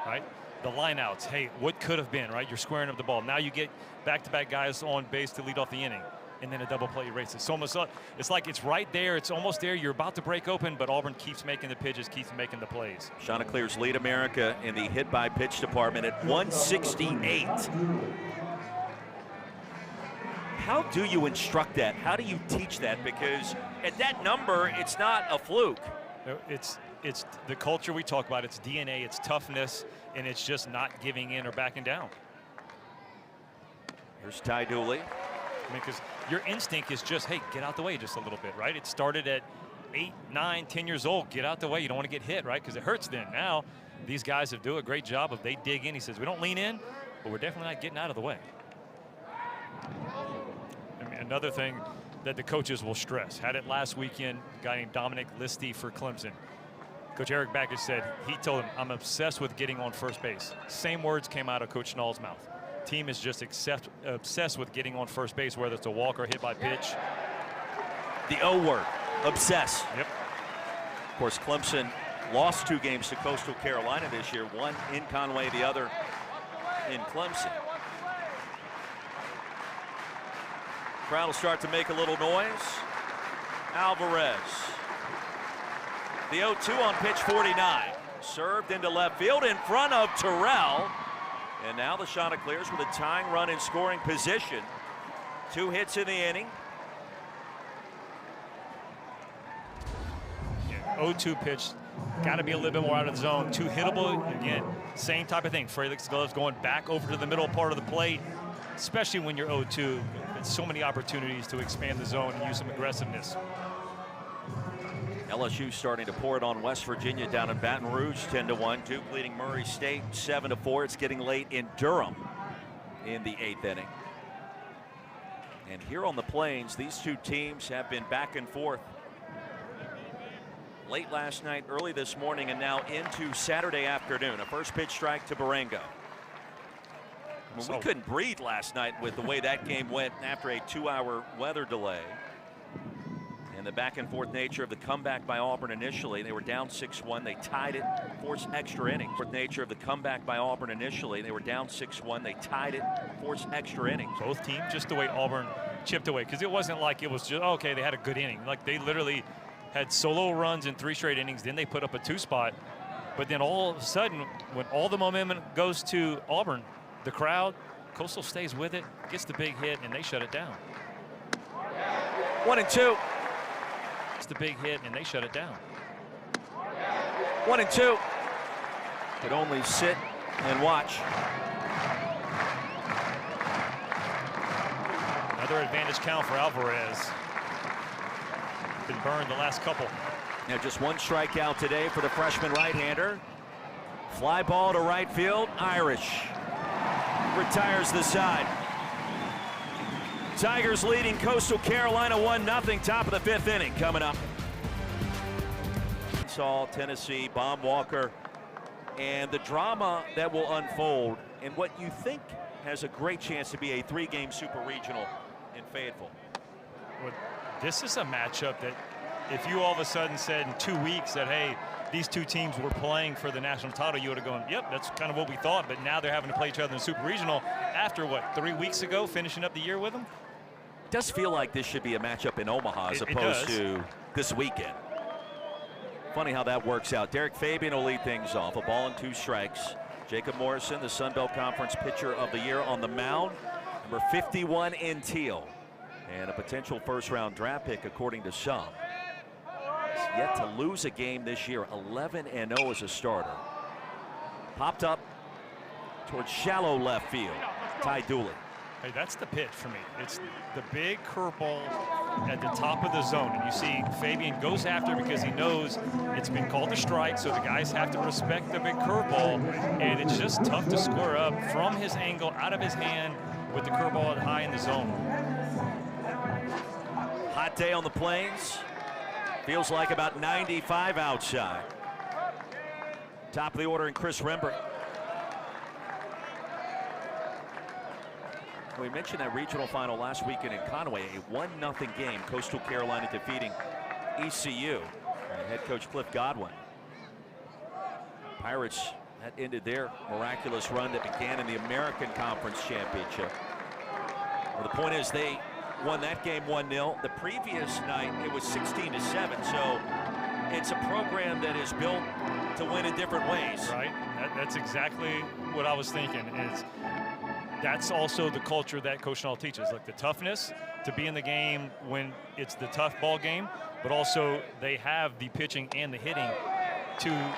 Right, the lineouts. Hey, what could have been, right? You're squaring up the ball. Now you get back-to-back guys on base to lead off the inning, and then a double play erases. It's almost, it's like it's right there. It's almost there. You're about to break open, but Auburn keeps making the pitches, keeps making the plays. Chanticleers lead America in the hit-by-pitch department at 168. How do you instruct that? How do you teach that? Because at that number, it's not a fluke. It's the culture we talk about. It's DNA, it's toughness, and it's just not giving in or backing down. Here's Ty Dooley. I mean, because your instinct is just, hey, get out the way just a little bit, right? It started at 8, 9, 10 years old. Get out the way. You don't want to get hit, right? Because it hurts then. Now, these guys have do a great job of they dig in. He says, we don't lean in, but we're definitely not getting out of the way. I mean, another thing that the coaches will stress. Had it last weekend, a guy named Dominic Listy for Clemson. Coach Eric Backett said, he told him, I'm obsessed with getting on first base. Same words came out of Coach Nall's mouth. Team is just obsessed with getting on first base, whether it's a walk or hit by pitch. The O word, obsess. Yep. Of course, Clemson lost 2 games to Coastal Carolina this year, one in Conway, the other in Clemson. Crowd will start to make a little noise. Alvarez. The 0-2 on pitch 49. Served into left field in front of Terrell. And now the Chanticleers with a tying run in scoring position. 2 hits in the inning. Yeah, 0-2 pitch. Got to be a little bit more out of the zone. 2 hittable. Again, same type of thing. Felix Gloves going back over to the middle part of the plate, especially when you're 0-2. So many opportunities to expand the zone and use some aggressiveness. LSU starting to pour it on West Virginia down in Baton Rouge, 10-1. Duke leading Murray State 7-4. It's getting late in Durham in the 8th inning. And here on the Plains, these 2 teams have been back and forth. Late last night, early this morning, and now into Saturday afternoon. A first pitch strike to Barengo. I mean, we couldn't breathe last night with the way that game went after a 2-hour weather delay. And the back and forth nature of the comeback by Auburn initially. They were down 6-1. They tied it, forced extra innings. Fourth nature of the comeback by Auburn initially. They were down 6-1. They tied it, forced extra innings. Both teams, just the way Auburn chipped away. Because it wasn't like it was just, okay, they had a good inning. Like they literally had solo runs in 3 straight innings. Then they put up a 2-spot. But then all of a sudden, when all the momentum goes to Auburn, the crowd, Coastal stays with it, gets the big hit, and they shut it down. 1-2. It's the big hit, and they shut it down. 1-2. Could only sit and watch. Another advantage count for Alvarez. Been burned the last couple. Now just one strikeout today for the freshman right-hander. Fly ball to right field. Irish retires the side. Tigers leading Coastal Carolina 1-0. Top of the 5th inning coming up. Tennessee, Baum Walker, and the drama that will unfold in what you think has a great chance to be a 3-game super regional in Fayetteville. Well, this is a matchup that if you all of a sudden said in 2 weeks that, hey, these two teams were playing for the national title, you would have gone, yep, that's kind of what we thought. But now they're having to play each other in the super regional after, what, 3 weeks ago, finishing up the year with them? It does feel like this should be a matchup in Omaha as opposed to this weekend. Funny how that works out. Derek Fabian will lead things off. A ball and 2 strikes. Jacob Morrison, the Sun Belt Conference Pitcher of the Year on the mound. Number 51 in teal. And a potential first-round draft pick, according to some. He's yet to lose a game this year. 11-0 as a starter. Popped up towards shallow left field. Ty Dooley. Hey, that's the pitch for me. It's the big curveball at the top of the zone. And you see Fabian goes after it because he knows it's been called a strike, so the guys have to respect the big curveball. And it's just tough to square up from his angle, out of his hand, with the curveball high in the zone. Hot day on the Plains. Feels like about 95 outside. Top of the order in Chris Rembert. We mentioned that regional final last weekend in Conway, a 1-0 game. Coastal Carolina defeating ECU. And head coach Cliff Godwin. Pirates, that ended their miraculous run that began in the American Conference Championship. Well, the point is they won that game 1-0. The previous night it was 16-7. So it's a program that is built to win in different ways. Right. That's exactly what I was thinking. That's also the culture that Coach Schnall teaches, like the toughness to be in the game when it's the tough ball game, but also they have the pitching and the hitting to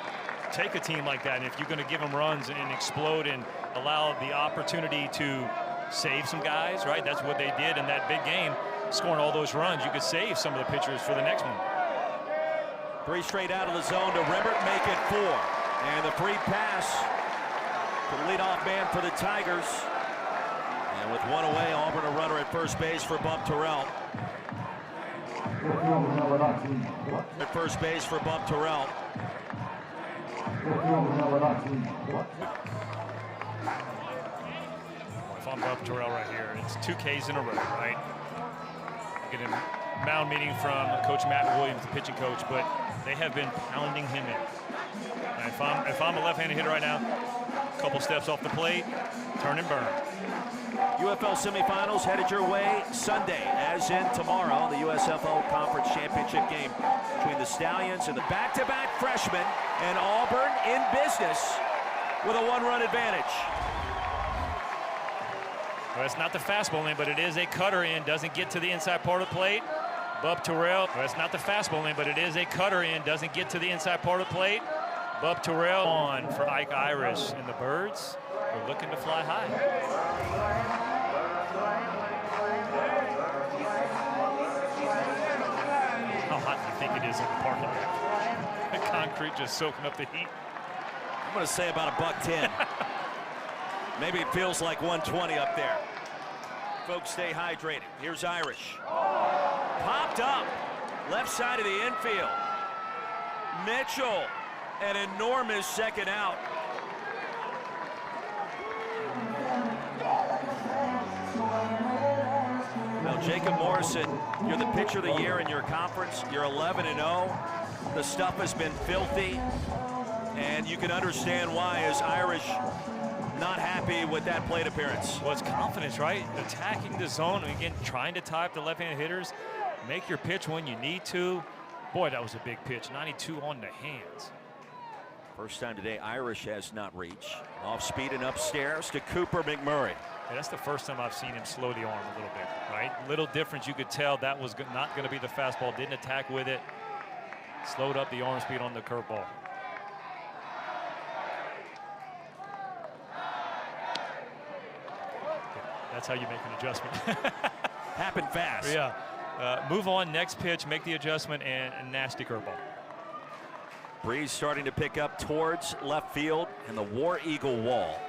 take a team like that. And if you're going to give them runs and explode and allow the opportunity to save some guys, right? That's what they did in that big game, scoring all those runs. You could save some of the pitchers for the next one. 3 straight out of the zone to Rembert, make it 4. And the free pass to the leadoff man for the Tigers. And with 1 away, Auburn a runner at first base for Bump Terrell. At first base for Bump Terrell. If I'm Bump Terrell right here, it's 2 Ks in a row, right? Get a mound meeting from Coach Matt Williams, the pitching coach, but they have been pounding him in. And if I'm a left-handed hitter right now, a couple steps off the plate, turn and burn. UFL semifinals headed your way Sunday, as in tomorrow, the USFL Conference Championship game between the Stallions and the back-to-back freshmen, and Auburn in business with a 1-run advantage. Well, it's not the fastball in, but it is a cutter in. Doesn't get to the inside part of the plate. Bub Terrell. Well, it's not the fastball in, but it is a cutter in. Doesn't get to the inside part of the plate. Bub Terrell on for Ike Irish, and the Birds are looking to fly high. How hot do you think it is in the parking lot? The concrete just soaking up the heat. I'm going to say about $110. Maybe it feels like 120 up there. Folks, stay hydrated. Here's Irish. Popped up. Left side of the infield. Mitchell, an enormous second out. Now, Jacob Morrison, you're the pitcher of the year in your conference. You're 11-0. The stuff has been filthy, and you can understand why as Irish not happy with that plate appearance. Well, it's confidence, right? Attacking the zone, and again, trying to tie up the left-handed hitters. Make your pitch when you need to. Boy, that was a big pitch. 92 on the hands. First time today, Irish has not reached. Off speed and upstairs to Cooper McMurray. Yeah, that's the first time I've seen him slow the arm a little bit, right? Little difference. You could tell that was not going to be the fastball. Didn't attack with it. Slowed up the arm speed on the curveball. That's how you make an adjustment. Happened fast. Yeah. Move on, next pitch, make the adjustment, and a nasty curveball. Breeze starting to pick up towards left field and the War Eagle wall.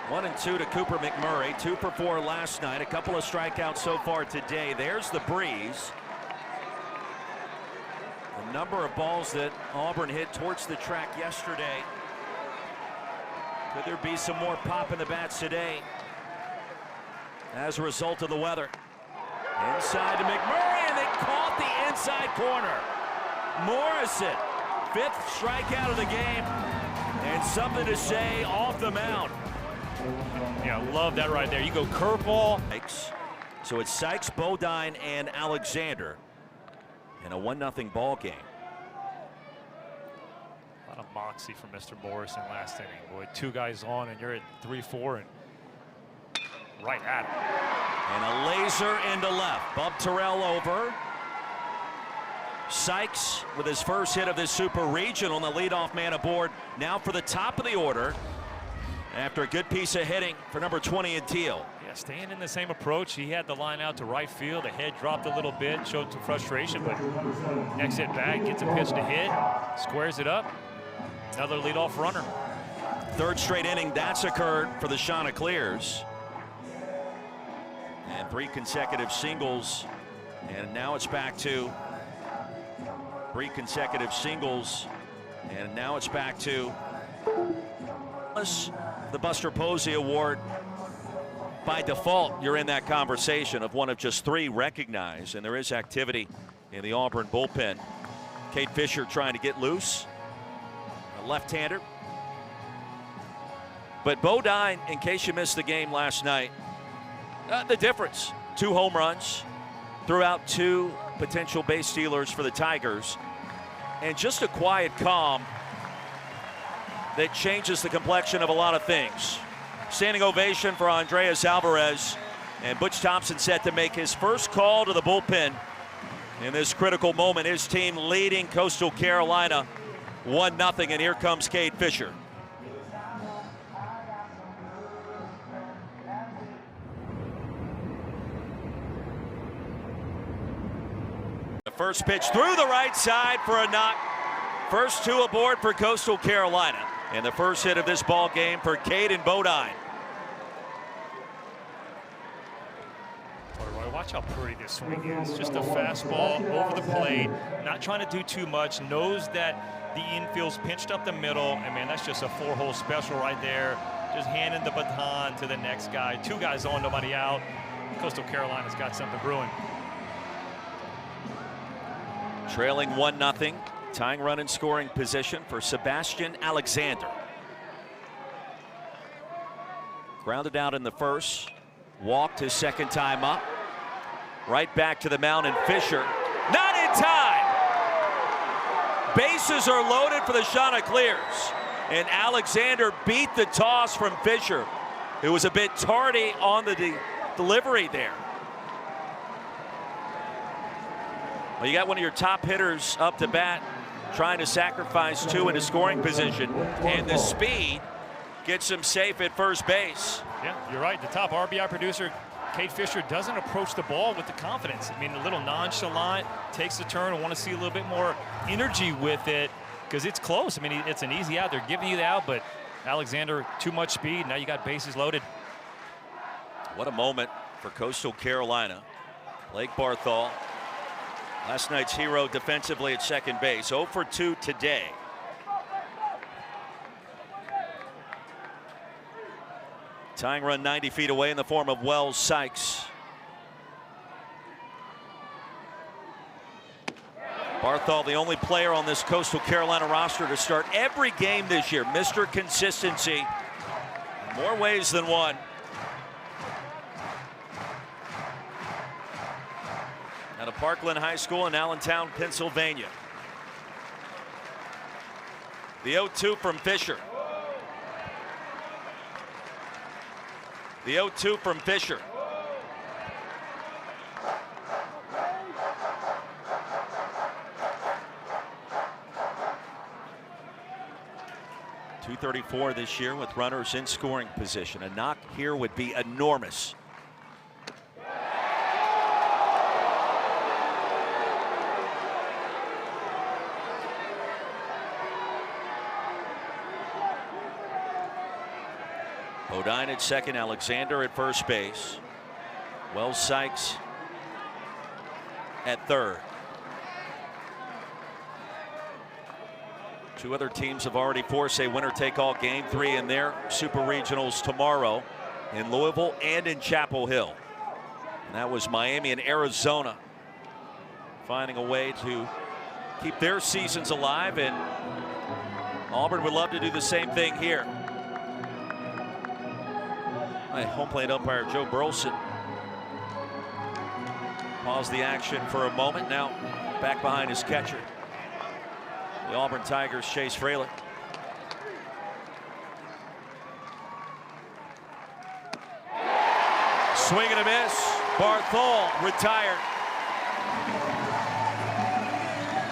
One and two to Cooper McMurray. 2 for 4 last night. A couple of strikeouts so far today. There's the Breeze. A number of balls that Auburn hit towards the track yesterday. Could there be some more pop in the bats today as a result of the weather? Inside to McMurray, and they caught the inside corner. Morrison, 5th strikeout of the game, and something to say off the mound. Yeah, love that right there. You go curveball. So it's Sykes, Bodine, and Alexander in a 1-0 ball game. A lot of moxie from Mr. Morrison last inning. Boy, 2 guys on, and you're at 3-4, and right at him. And a laser into left. Bub Terrell over. Sykes with his first hit of this Super Regional, the leadoff man aboard. Now for the top of the order after a good piece of hitting for number 20 in Teal. Yeah, staying in the same approach. He had the line out to right field. The head dropped a little bit, showed some frustration, but next hit back, gets a pitch to hit, squares it up. Another leadoff runner. 3rd straight inning that's occurred for the Chanticleers. And 3 consecutive singles. And now it's back to 3 consecutive singles. And now it's back to the Buster Posey Award. By default, you're in that conversation of one of just 3 recognized, and there is activity in the Auburn bullpen. Cade Fisher trying to get loose, a left-hander. But Bodine, in case you missed the game last night, the difference, 2 home runs, threw out 2 potential base stealers for the Tigers, and just a quiet calm that changes the complexion of a lot of things. Standing ovation for Andreas Alvarez, and Butch Thompson set to make his first call to the bullpen in this critical moment. His team leading Coastal Carolina 1-0, and here comes Cade Fisher. The first pitch through the right side for a knock. First 2 aboard for Coastal Carolina. And the first hit of this ball game for Cade and Bodine. Watch how pretty this swing is. Just a fastball over the plate, not trying to do too much, knows that the infield's pinched up the middle, and man, that's just a 4-hole special right there. Just handing the baton to the next guy. 2 guys on, nobody out. Coastal Carolina's got something brewing. Trailing 1-0, tying run in scoring position for Sebastian Alexander. Grounded out in the first, walked his second time up. Right back to the mound, and Fisher, not in time. Bases are loaded for the Chanticleers, and Alexander beat the toss from Fisher. It was a bit tardy on the delivery there. Well, you got one of your top hitters up to bat, trying to sacrifice 2 into scoring position, and the speed gets him safe at first base. Yeah, you're right. The top RBI producer, Cade Fisher, doesn't approach the ball with the confidence. I mean, a little nonchalant, takes the turn, and want to see a little bit more energy with it because it's close. I mean, it's an easy out. They're giving you the out, but Alexander, too much speed. Now you got bases loaded. What a moment for Coastal Carolina. Blake Barthol, last night's hero defensively at second base, 0 for 2 today. Tying run 90 feet away in the form of Wells Sykes. Barthol, the only player on this Coastal Carolina roster to start every game this year. Mr. Consistency, in more ways than one. Out of Parkland High School in Allentown, Pennsylvania. The 0-2 from Fisher. The 0-2 from Fisher. 334 this year with runners in scoring position. A knock here would be enormous. Bodine at second, Alexander at first base. Wells Sykes at third. Two other teams have already forced a winner-take-all Game 3 in their Super Regionals tomorrow in Louisville and in Chapel Hill. And that was Miami and Arizona finding a way to keep their seasons alive, and Auburn would love to do the same thing here. Home plate umpire Joe Burleson paused the action for a moment. Now back behind his catcher. The Auburn Tigers chase Fraley. Swing and a miss. Barthol retired.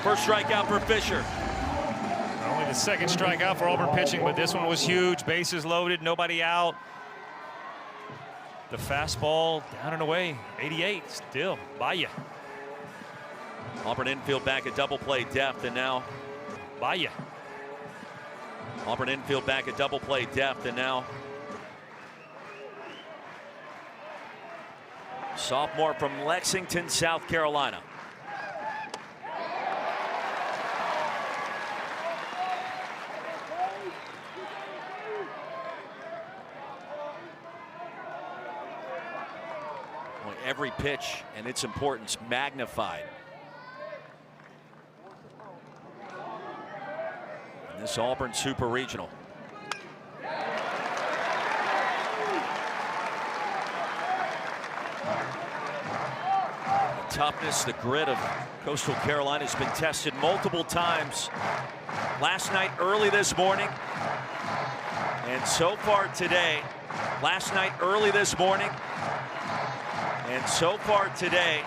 First strikeout for Fisher. Only the second strikeout for Auburn pitching, but this one was huge. Bases loaded, nobody out. The fastball down and away. 88 still by you. Auburn infield back at double play depth, and now by you. Auburn infield back at double play depth, and now sophomore from Lexington, South Carolina. Every pitch and its importance magnified. In this Auburn Super Regional. The toughness, the grit of Coastal Carolina has been tested multiple times. Last night, early this morning, and so far today. Last night, early this morning, and so far today.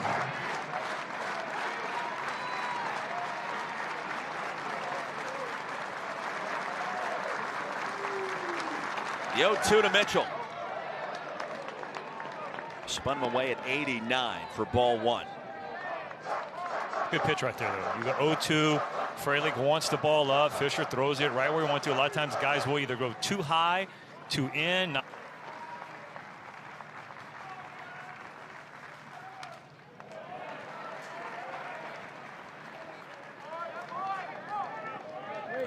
The 0-2 to Mitchell. Spun him away at 89 for ball one. Good pitch right there, though. You got 0-2. Fralick wants the ball up. Fisher throws it right where he wants to. A lot of times guys will either go too high, too in.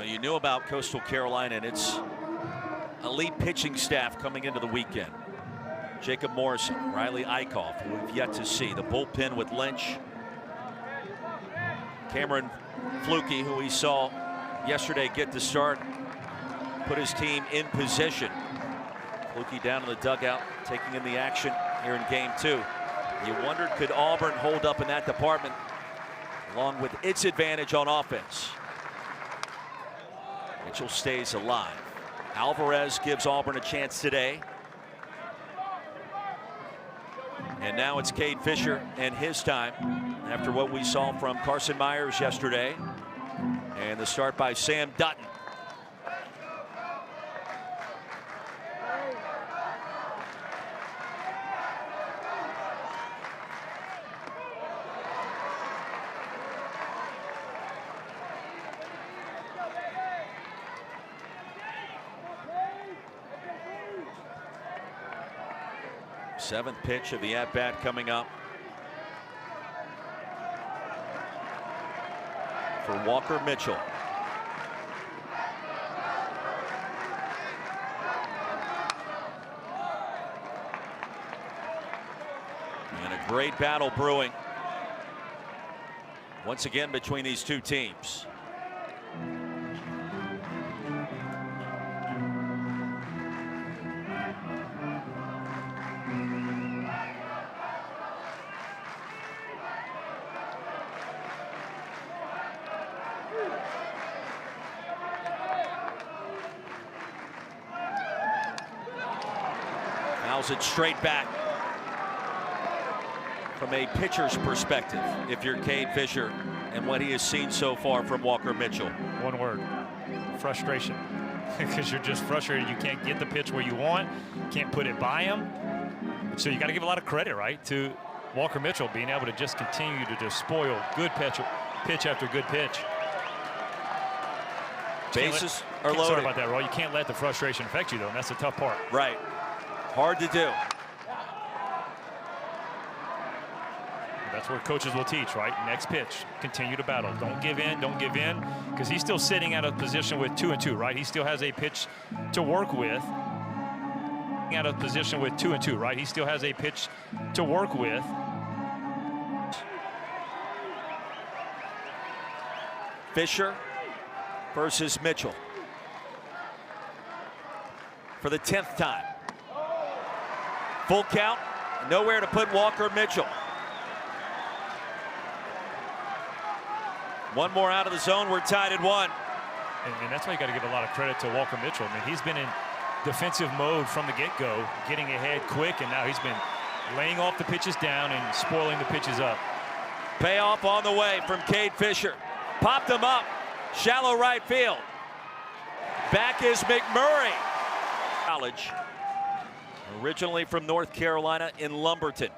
You knew about Coastal Carolina and its elite pitching staff coming into the weekend. Jacob Morrison, Riley Eichhoff, who we've yet to see. The bullpen with Lynch. Cameron Fluke, who we saw yesterday get the start, put his team in position. Fluke down in the dugout, taking in the action here in Game 2. You wondered, could Auburn hold up in that department, along with its advantage on offense? Mitchell stays alive. Alvarez gives Auburn a chance today. And now it's Cade Fisher and his time after what we saw from Carson Myers yesterday. And the start by Sam Dutton. Seventh pitch of the at-bat coming up for Walker Mitchell. And a great battle brewing once again between these two teams. Fouls it straight back. From a pitcher's perspective, if you're Cade Fisher and what he has seen so far from Walker Mitchell. One word: frustration. because you're just frustrated. You can't get the pitch where you want, can't put it by him. So you got to give a lot of credit, right, to Walker Mitchell being able to just continue to just spoil good pitch after good pitch. Bases are loaded. Sorry about that, Roy. You can't let the frustration affect you, though, and that's the tough part. Right. Hard to do. That's where coaches will teach, right? Next pitch, continue to battle. Don't give in, because he's still sitting at a position with 2-2, right? He still has a pitch to work with. At a position with 2-2, right? He still has a pitch to work with. Fisher versus Mitchell for the 10th time. Full count, nowhere to put Walker Mitchell. One more out of the zone, we're tied at 1. And that's why you got to give a lot of credit to Walker Mitchell. I mean, he's been in defensive mode from the get-go, getting ahead quick, and now he's been laying off the pitches down and spoiling the pitches up. Payoff on the way from Cade Fisher. Popped him up, shallow right field. Back is McMurray. College, originally from North Carolina in Lumberton.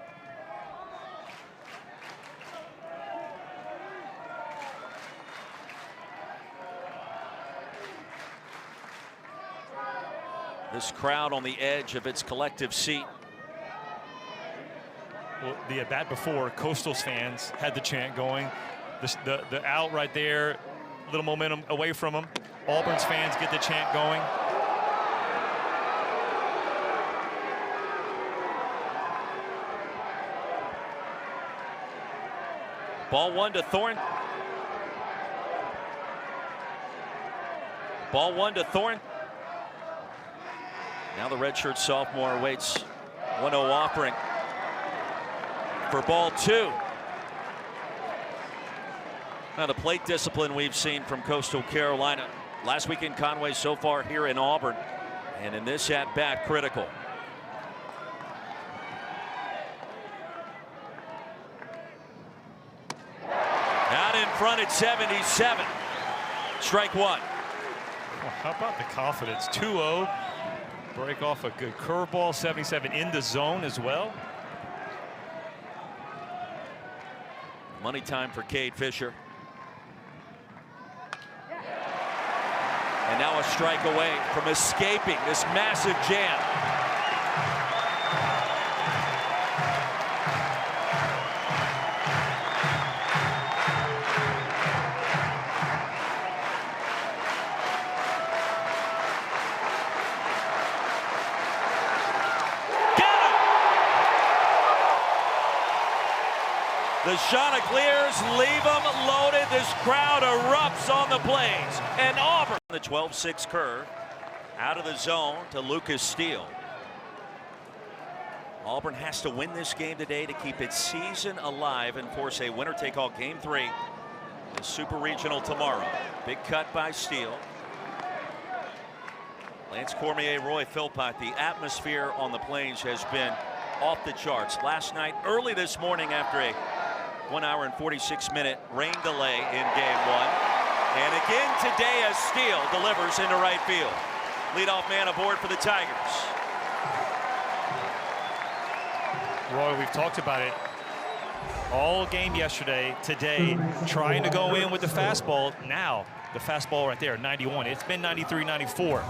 This crowd on the edge of its collective seat. Well, the at bat before, Coastal's fans had the chant going. The out right there, a little momentum away from them. Auburn's fans get the chant going. Ball 1 to Thorne. Ball 1 to Thorne. Now the redshirt sophomore waits 1-0 offering for ball 2. Now the plate discipline we've seen from Coastal Carolina last week in Conway, so far here in Auburn, and in this at bat critical. Out in front at 77. Strike 1. Well, how about the confidence? 2-0. Break off a good curveball. 77 in the zone as well. Money time for Cade Fisher. And now a strike away from escaping this massive jam. The Chanticleers leave them loaded. This crowd erupts on the plains. And Auburn, the 12-6 curve, out of the zone to Lucas Steele. Auburn has to win this game today to keep its season alive and force a winner-take-all Game 3. The Super Regional tomorrow. Big cut by Steele. Lance Cormier, Roy Philpott. The atmosphere on the plains has been off the charts. Last night, early this morning, after a 1 hour and 46-minute rain delay in Game 1. And again today as Steele delivers into right field. Leadoff man aboard for the Tigers. Roy, we've talked about it all game yesterday, today, trying to go in with the fastball. Now, the fastball right there, 91. It's been 93, 94.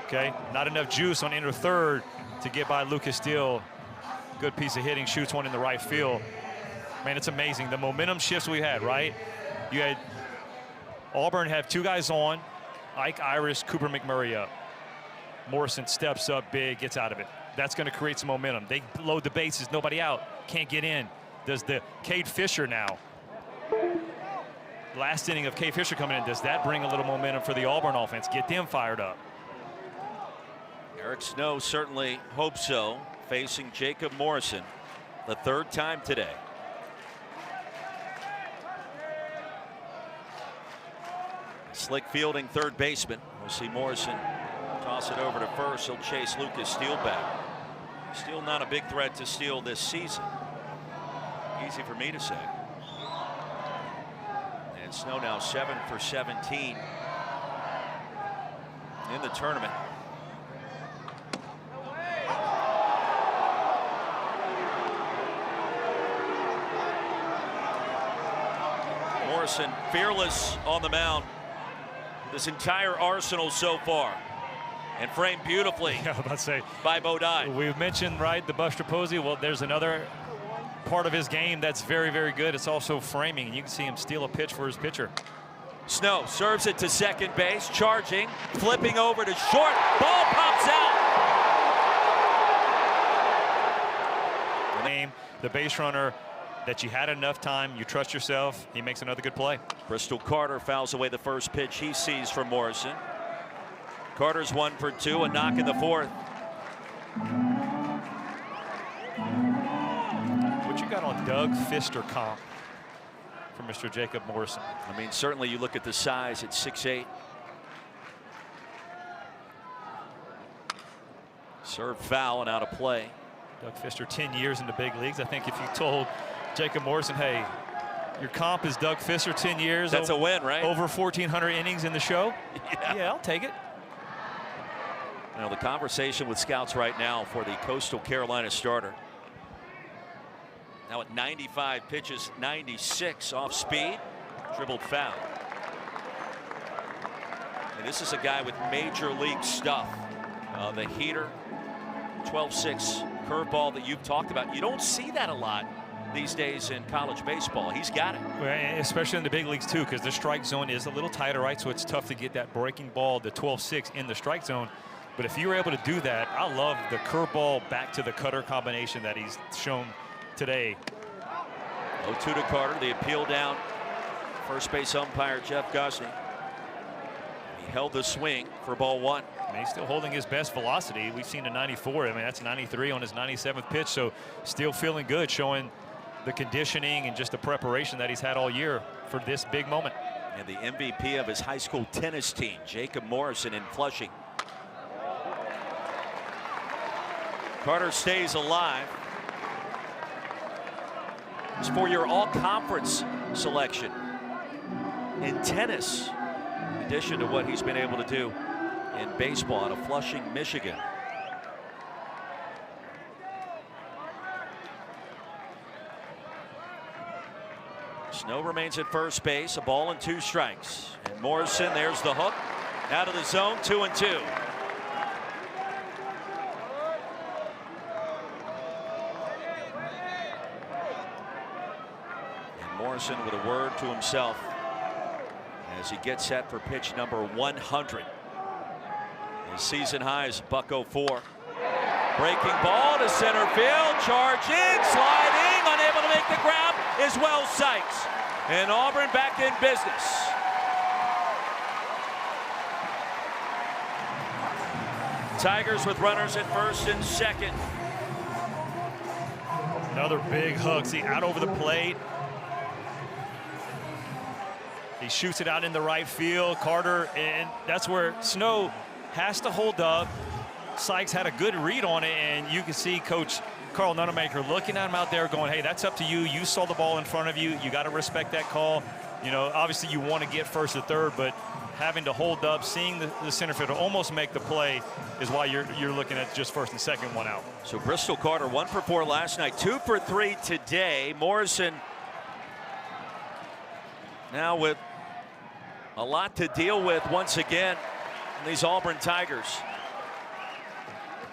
Okay, not enough juice on inner third to get by Lucas Steele. Good piece of hitting, shoots one in the right field. Man, it's amazing. The momentum shifts we had, right? You had Auburn have 2 guys on, Ike Iris, Cooper McMurray up. Morrison steps up big, gets out of it. That's going to create some momentum. They load the bases, nobody out, can't get in. Does the Cade Fisher now, last inning of Cade Fisher coming in, does that bring a little momentum for the Auburn offense? Get them fired up. Eric Snow certainly hopes so, facing Jacob Morrison the 3rd time today. Slick fielding third baseman. We'll see Morrison toss it over to first. He'll chase Lucas Steele back. Steele not a big threat to Steele this season. Easy for me to say. And Snow now 7 for 17 in the tournament. Morrison fearless on the mound. This entire arsenal so far. And framed beautifully Yeah, I was about to say, by Bodine. we've mentioned, right, the Buster Posey. Well, there's another part of his game that's very, very good. It's also framing, and you can see him steal a pitch for his pitcher. Snow serves it to second base, charging, flipping over to short. Ball pops out. The base runner that you had enough time, you trust yourself, he makes another good play. Bristol Carter fouls away the first pitch he sees from Morrison. Carter's 1 for 2, a knock in the fourth. What you got on Doug Fister comp for Mr. Jacob Morrison? I mean, certainly you look at the size at 6'8". Serve foul and out of play. Doug Fister, 10 years in the big leagues. I think if you told Jacob Morrison, hey, your comp is Doug Fister, 10 years. That's a win, right? Over 1,400 innings in the show. Yeah, I'll take it. Now the conversation with scouts right now for the Coastal Carolina starter. Now at 95 pitches, 96 off speed, dribbled foul. And this is a guy with major league stuff. The heater, 12-6 curveball that you've talked about. You don't see that a lot these days in college baseball. He's got it. Well, especially in the big leagues too, because the strike zone is a little tighter, right? So it's tough to get that breaking ball, the 12-6 in the strike zone. But if you were able to do that, I love the curveball back to the cutter combination that he's shown today. 0-2 to Carter. The appeal down. First base umpire Jeff Gosney. He held the swing for ball 1. I mean, he's still holding his best velocity. We've seen a 94. I mean, that's 93 on his 97th pitch. So still feeling good, showing the conditioning and just the preparation that he's had all year for this big moment. And the MVP of his high school tennis team, Jacob Morrison in Flushing. Carter stays alive. It's for your all-conference selection in tennis, in addition to what he's been able to do in baseball out of Flushing, Michigan. Snow remains at first base, a ball and 2 strikes. And Morrison, there's the hook. Out of the zone, 2-2. Morrison with a word to himself as he gets set for pitch number 100. His season high is .04. Breaking ball to center field, charging, sliding, unable to make the grab is Wells Sykes. And Auburn back in business. Tigers with runners at first and second. Another big hook. See, out over the plate. He shoots it out in the right field. Carter, and that's where Snow has to hold up. Sykes had a good read on it, and you can see Coach Carl Nunemaker looking at him out there going, hey, that's up to you. You saw the ball in front of you. You got to respect that call. You know, obviously you want to get first or third, but having to hold up, seeing the center fielder almost make the play is why you're looking at just first and second, one out. So Bristol Carter 1 for 4 last night, 2 for 3 today. Morrison now with a lot to deal with once again in these Auburn Tigers.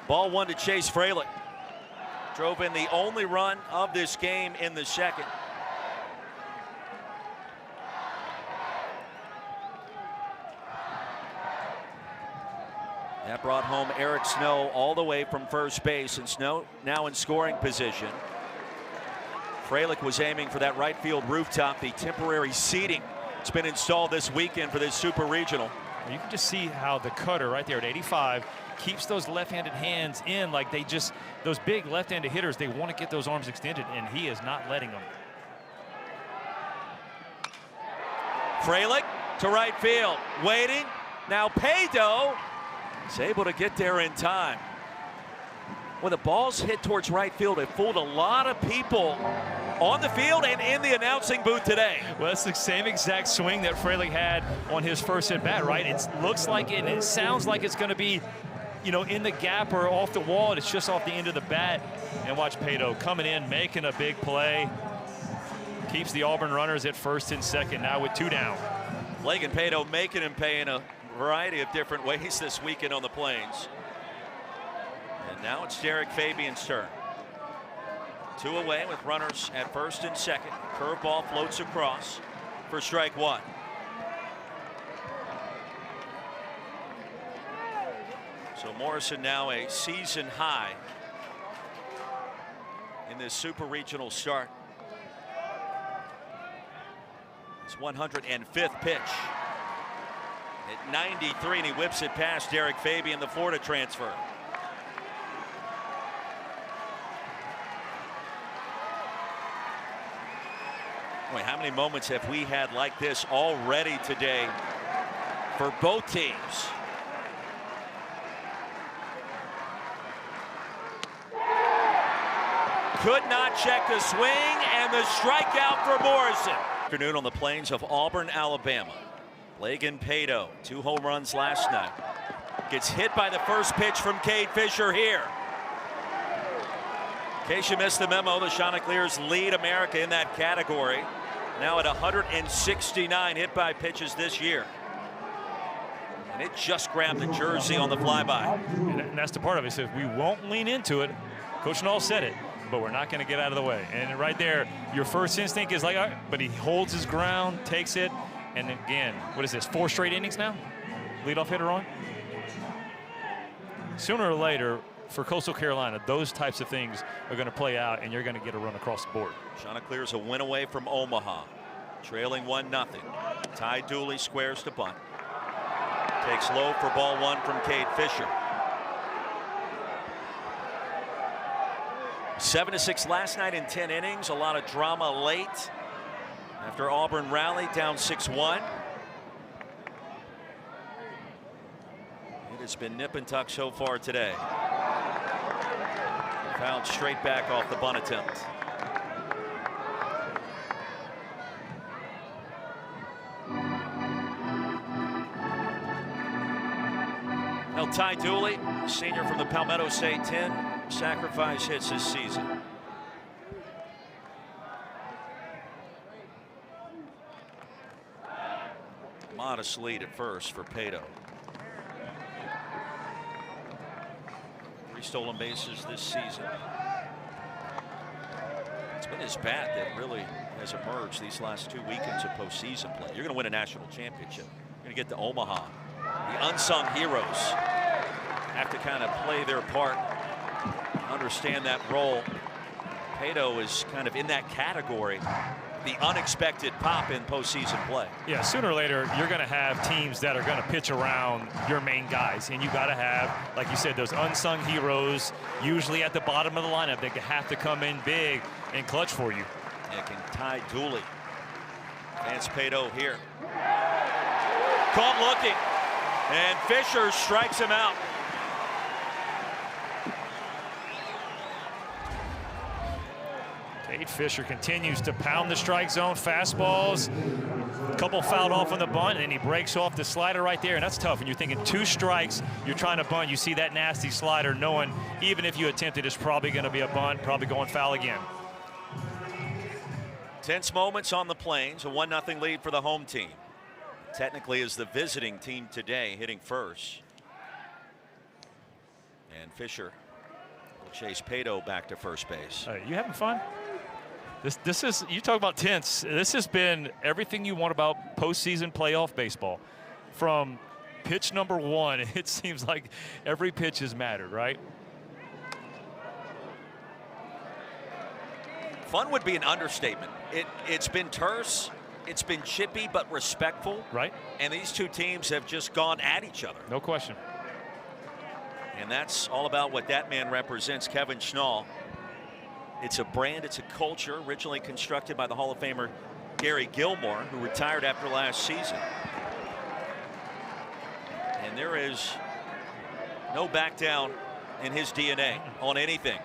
Ball 1 to Chase Fralick. Drove in the only run of this game in the second. That brought home Eric Snow all the way from first base, and Snow now in scoring position. Fralick was aiming for that right field rooftop, the temporary seating. It's been installed this weekend for this Super Regional. You can just see how the cutter right there at 85 keeps those left-handed hands in, like they just, those big left-handed hitters, they want to get those arms extended, and he is not letting them. Fralick to right field, waiting. Now Pado is able to get there in time. When the ball's hit towards right field, it fooled a lot of people on the field and in the announcing booth today. Well, it's the same exact swing that Frelick had on his first at bat, right? It looks like it, and it sounds like it's going to be, you know, in the gap or off the wall, and it's just off the end of the bat. And watch Pato coming in, making a big play. Keeps the Auburn runners at first and second, now with 2 down. Lagan Pato making him pay in a variety of different ways this weekend on the Plains. And now it's Derek Fabian's turn. 2 away with runners at first and second. Curveball floats across for strike 1. So Morrison now a season high in this super regional start. His 105th pitch. At 93, and he whips it past Derek Fabian, the Florida transfer. Boy, how many moments have we had like this already today for both teams? Could not check the swing, and the strikeout for Morrison. Afternoon on the plains of Auburn, Alabama. Lagan Pato, 2 home runs last night. Gets hit by the first pitch from Cade Fisher here. In case you missed the memo, the Chanticleers lead America in that category. Now at 169 hit by pitches this year. And it just grabbed the jersey on the flyby. And that's the part of it. He says, we won't lean into it. Coach Nall said it, but we're not going to get out of the way. And right there, your first instinct is like, all right, but he holds his ground, takes it. And again, what is this, 4 straight innings now? Leadoff hitter on? Sooner or later, for Coastal Carolina, those types of things are going to play out, and you're going to get a run across the board. Chanticleers a win away from Omaha. Trailing 1-0. Ty Dooley squares to bunt. Takes low for ball 1 from Cade Fisher. 7-6 last night in 10 innings. A lot of drama late after Auburn rallied down 6-1. It has been nip and tuck so far today. Fouled straight back off the bunt attempt. Now Ty Dooley, senior from the Palmetto State, 10 sacrifice hits this season. Modest lead at first for Pato. 3 stolen bases this season. It's been his bat that really has emerged these last 2 weekends of postseason play. You're going to win a national championship. You're going to get to Omaha. The unsung heroes have to kind of play their part, understand that role. Pato is kind of in that category. The unexpected pop in postseason play. Yeah, sooner or later, you're going to have teams that are going to pitch around your main guys. And you got to have, like you said, those unsung heroes, usually at the bottom of the lineup, that have to come in big and clutch for you. Yeah, can Ty Dooley. Vance Pato here. Caught looking. And Fisher strikes him out. Cade Fisher continues to pound the strike zone. Fastballs, a couple fouled off on the bunt, and he breaks off the slider right there. And that's tough when you're thinking 2 strikes, you're trying to bunt, you see that nasty slider, knowing even if you attempt it, it's probably going to be a bunt, probably going foul again. Tense moments on the plains. A 1-0 lead for the home team. Technically is the visiting team today, hitting first. And Fisher will chase Pato back to first base. You having fun? This is, you talk about tense. This has been everything you want about postseason playoff baseball. From pitch number 1, it seems like every pitch has mattered, right? Fun would be an understatement. It's been terse, it's been chippy but respectful. Right. And these 2 teams have just gone at each other. No question. And that's all about what that man represents, Kevin Schnall. It's a brand, it's a culture, originally constructed by the Hall of Famer Gary Gilmore, who retired after last season. And there is no back down in his DNA on anything.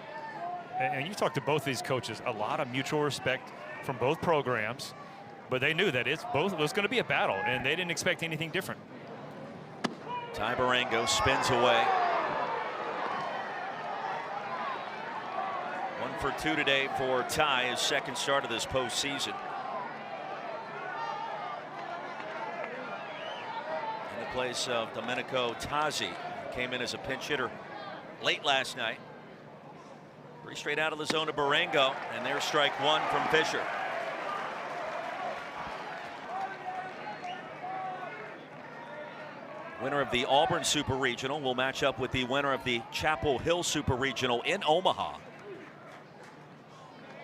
And you talk to both these coaches, a lot of mutual respect from both programs, but they knew that it was going to be a battle, and they didn't expect anything different. Ty Barango spins away. 1 for 2 today for Ty, his second start of this postseason. In the place of Domenico Tazzi, who came in as a pinch hitter late last night. 3 straight out of the zone to Barango, and there's strike 1 from Fisher. Winner of the Auburn Super Regional will match up with the winner of the Chapel Hill Super Regional in Omaha.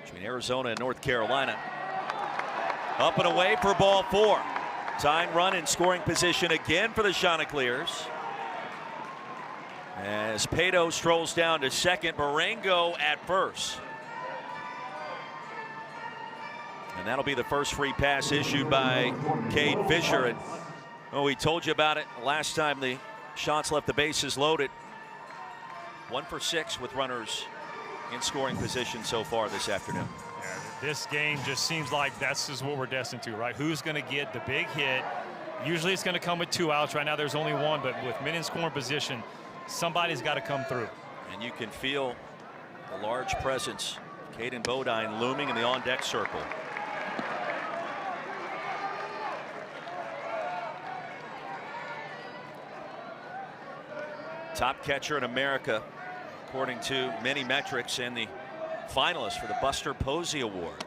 Between Arizona and North Carolina. Up and away for ball 4. Tying run in scoring position again for the Chanticleers. As Pato strolls down to second, Barango at first. And that'll be the first free pass issued by Cade Fisher. And oh, we told you about it last time the shots left the bases loaded. 1 for 6 with runners in scoring position so far this afternoon. Yeah, this game just seems like that's just what we're destined to, right? Who's going to get the big hit? Usually it's going to come with 2 outs. Right now there's only 1, but with men in scoring position, somebody's got to come through. And you can feel the large presence of Caden Bodine looming in the on-deck circle. Top catcher in America, according to many metrics, and the finalist for the Buster Posey Award.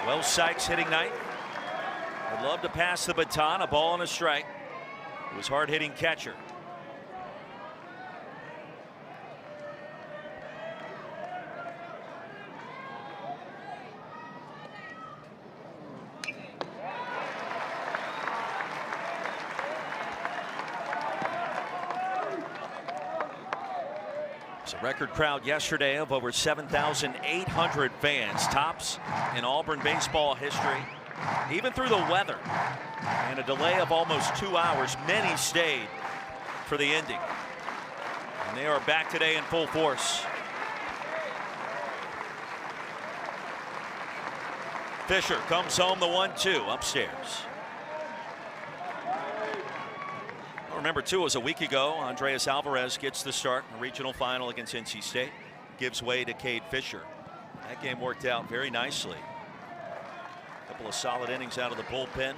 Wells Sykes hitting night. Would love to pass the baton, a ball and a strike. It was hard-hitting catcher. It's a record crowd yesterday of over 7,800 fans, tops in Auburn baseball history. Even through the weather and a delay of almost 2 hours, many stayed for the ending. And they are back today in full force. Fisher comes home the 1-2 upstairs. Remember, too, it was a week ago. Andreas Alvarez gets the start in the regional final against NC State. Gives way to Cade Fisher. That game worked out very nicely. A couple of solid innings out of the bullpen.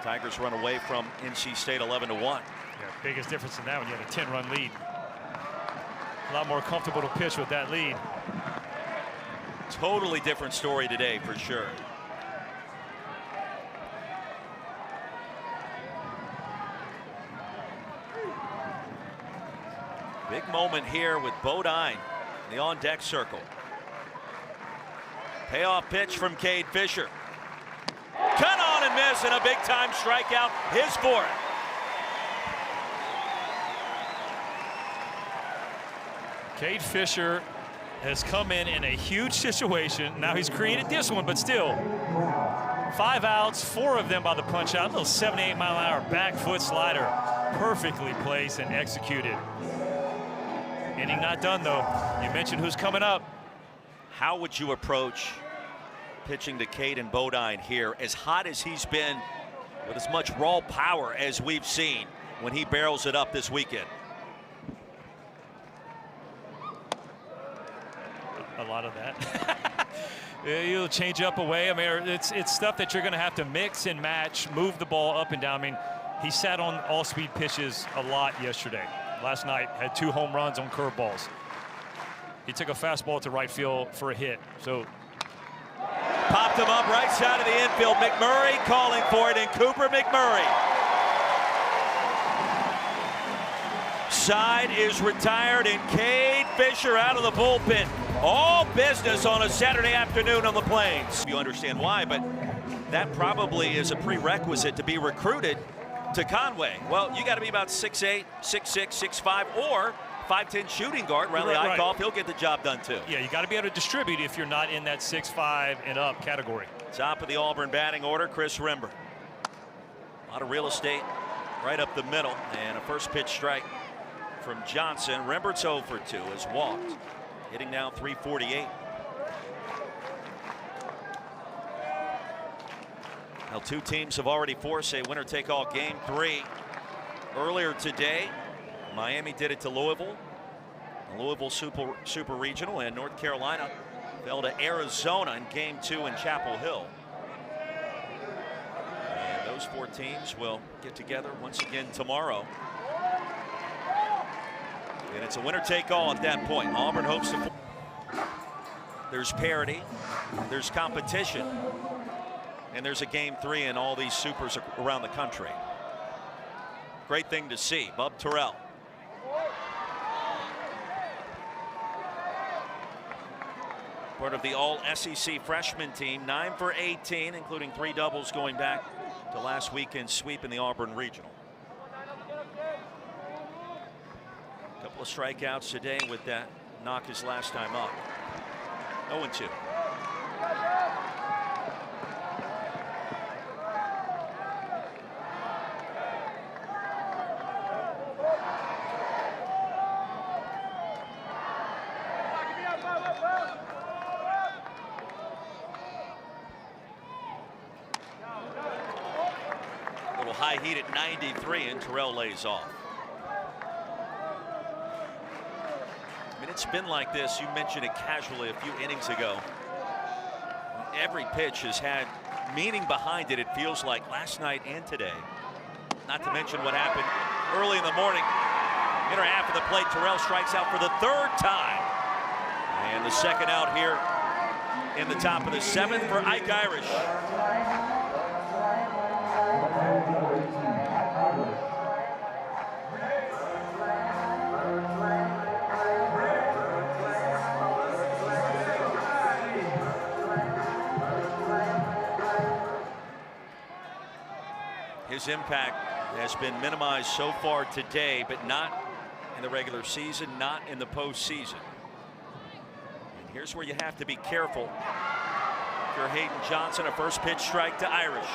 Tigers run away from NC State 11-1. Yeah, biggest difference in that when you had a 10-run lead. A lot more comfortable to pitch with that lead. Totally different story today for sure. Big moment here with Bodine in the on-deck circle. Payoff pitch from Cade Fisher. Cut on and miss, and a big-time strikeout. His fourth. Cade Fisher has come in a huge situation. Now he's created this one, but still. 5 outs, 4 of them by the punch out. A little 78 mile an hour back foot slider. Perfectly placed and executed. Inning not done, though. You mentioned who's coming up. How would you approach pitching to Caden Bodine here, as hot as he's been, with as much raw power as we've seen when he barrels it up this weekend? A lot of that. You'll change up away. I mean, it's stuff that you're going to have to mix and match, move the ball up and down. I mean, he sat on all-speed pitches a lot yesterday. Last night had 2 home runs on curveballs. He took a fastball to right field for a hit. So popped him up right side of the infield. McMurray calling for it, and Cooper McMurray. Side is retired, and Cade Fisher out of the bullpen. All business on a Saturday afternoon on the Plains. You understand why, but that probably is a prerequisite to be recruited to Conway. Well, you got to be about 6'8", 6'6", 6'5", or 5'10" shooting guard. Riley Eichhoff, he'll get the job done too. Yeah, you got to be able to distribute if you're not in that 6'5" and up category. Top of the Auburn batting order, Chris Rember. A lot of real estate right up the middle, and a 1st pitch strike from Johnson. Rembert's 0 for 2, has walked hitting now .348. Now, two teams have already forced a winner-take-all Game 3 earlier today. Miami did it to Louisville. The Louisville Super Regional, and North Carolina fell to Arizona in Game 2 in Chapel Hill. And those four teams will get together once again tomorrow. And it's a winner-take-all at that point. Auburn hopes to. There's parity, there's competition, and there's a Game 3 in all these supers around the country. Great thing to see. Bub Terrell. Part of the all-SEC freshman team, 9 for 18, including 3 doubles going back to last weekend's sweep in the Auburn Regional. A couple of strikeouts today with that knock his last time up. 0-2. High heat at 93, and Terrell lays off. I mean, it's been like this. You mentioned it casually a few innings ago. Every pitch has had meaning behind it, it feels like, last night and today. Not to mention what happened early in the morning. Inner half of the plate, Terrell strikes out for the 3rd time. And the second out here in the top of the 7th for Ike Irish. His impact has been minimized so far today, but not in the regular season, not in the postseason. And here's where you have to be careful. If you're Hayden Johnson, a first pitch strike to Irish.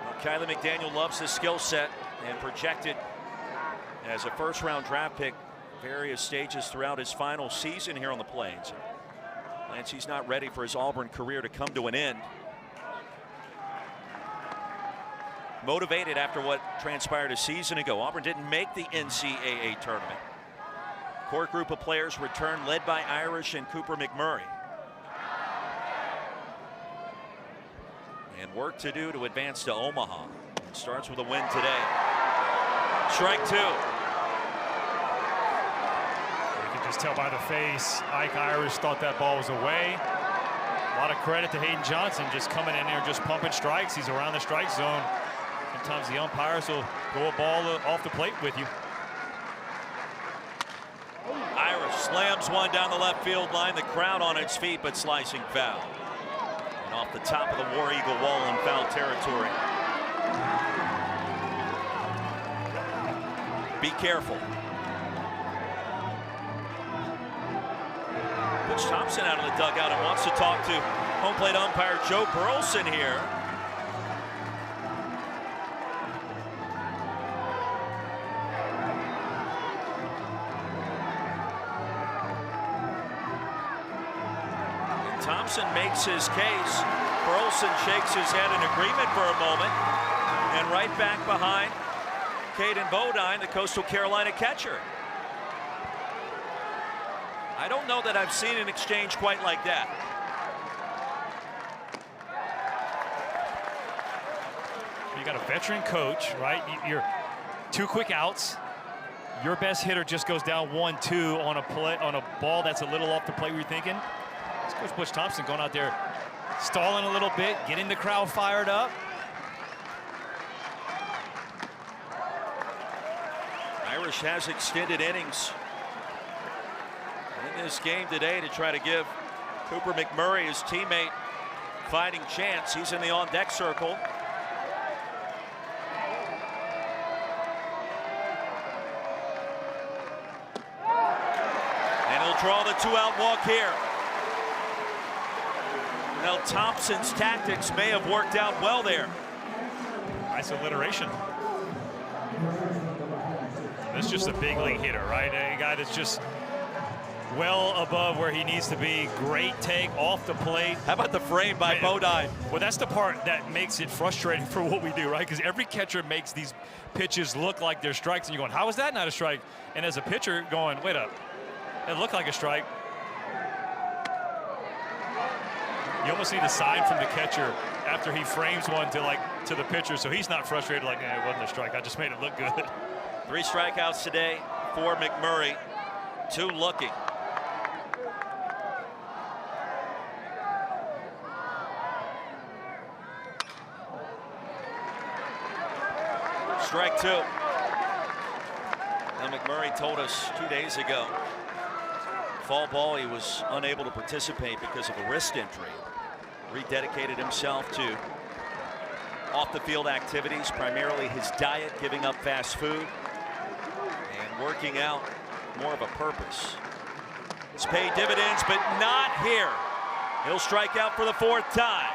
Well, Kylie McDaniel loves his skill set and projected as a first-round draft pick various stages throughout his final season here on the Plains. Lancey's not ready for his Auburn career to come to an end. Motivated after what transpired a season ago. Auburn didn't make the NCAA tournament. Core group of players returned, led by Irish and Cooper McMurray. And work to do to advance to Omaha. It starts with a win today. Strike 2. You can just tell by the face, Ike Irish thought that ball was away. A lot of credit to Hayden Johnson, just coming in there and just pumping strikes. He's around the strike zone. Sometimes the umpires will go a ball off the plate with you. Irish slams one down the left field line. The crowd on its feet, but slicing foul. And off the top of the War Eagle wall in foul territory. Be careful. Coach Thompson out of the dugout and wants to talk to home plate umpire Joe Burleson here. Thompson makes his case. Burleson shakes his head in agreement for a moment. And right back behind Caden Bodine, the Coastal Carolina catcher. I don't know that I've seen an exchange quite like that. You got a veteran coach, right? You're 2 quick outs. Your best hitter just goes down 1-2 on a play, on a ball that's a little off the plate. Were you thinking? Coach Butch Thompson going out there, stalling a little bit, getting the crowd fired up. Irish has extended innings in this game today to try to give Cooper McMurray, his teammate, fighting chance. He's in the on-deck circle. And he'll draw the 2-out walk here. Now Thompson's tactics may have worked out well there. Nice alliteration. This is just a big league hitter, right? A guy that's just well above where he needs to be. Great take off the plate. How about the frame by Bodine? Well, that's the part that makes it frustrating for what we do, right? Because every catcher makes these pitches look like they're strikes, and you're going, how is that not a strike? And as a pitcher going, wait up, it looked like a strike. You almost need a sign from the catcher after he frames one to the pitcher, so he's not frustrated like, it wasn't a strike. I just made it look good. 3 strikeouts today for McMurray. 2 looking. Strike 2. Now McMurray told us 2 days ago, fall ball he was unable to participate because of a wrist injury. Rededicated himself to off the field activities, primarily his diet, giving up fast food and working out more of a purpose. It's paid dividends, but not here. He'll strike out for the 4th time.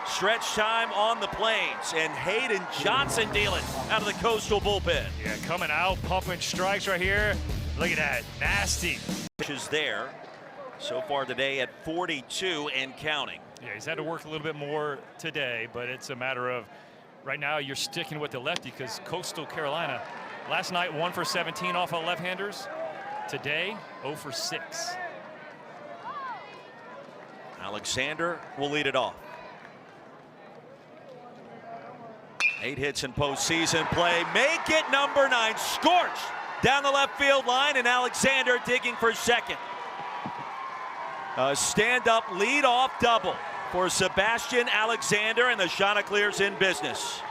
Stretch time on the Plains, and Hayden Johnson dealing out of the Coastal bullpen. Yeah, coming out, pumping strikes right here. Look at that, nasty. Pitches there so far today at 42 and counting. Yeah, he's had to work a little bit more today, but it's a matter of right now you're sticking with the lefty because Coastal Carolina last night 1 for 17 off of left-handers. Today 0 for 6. Alexander will lead it off. 8 hits in postseason play. Make it number 9. Scorched down the left field line, and Alexander digging for second. A stand-up lead-off double for Sebastian Alexander, and the Chanticleers in business.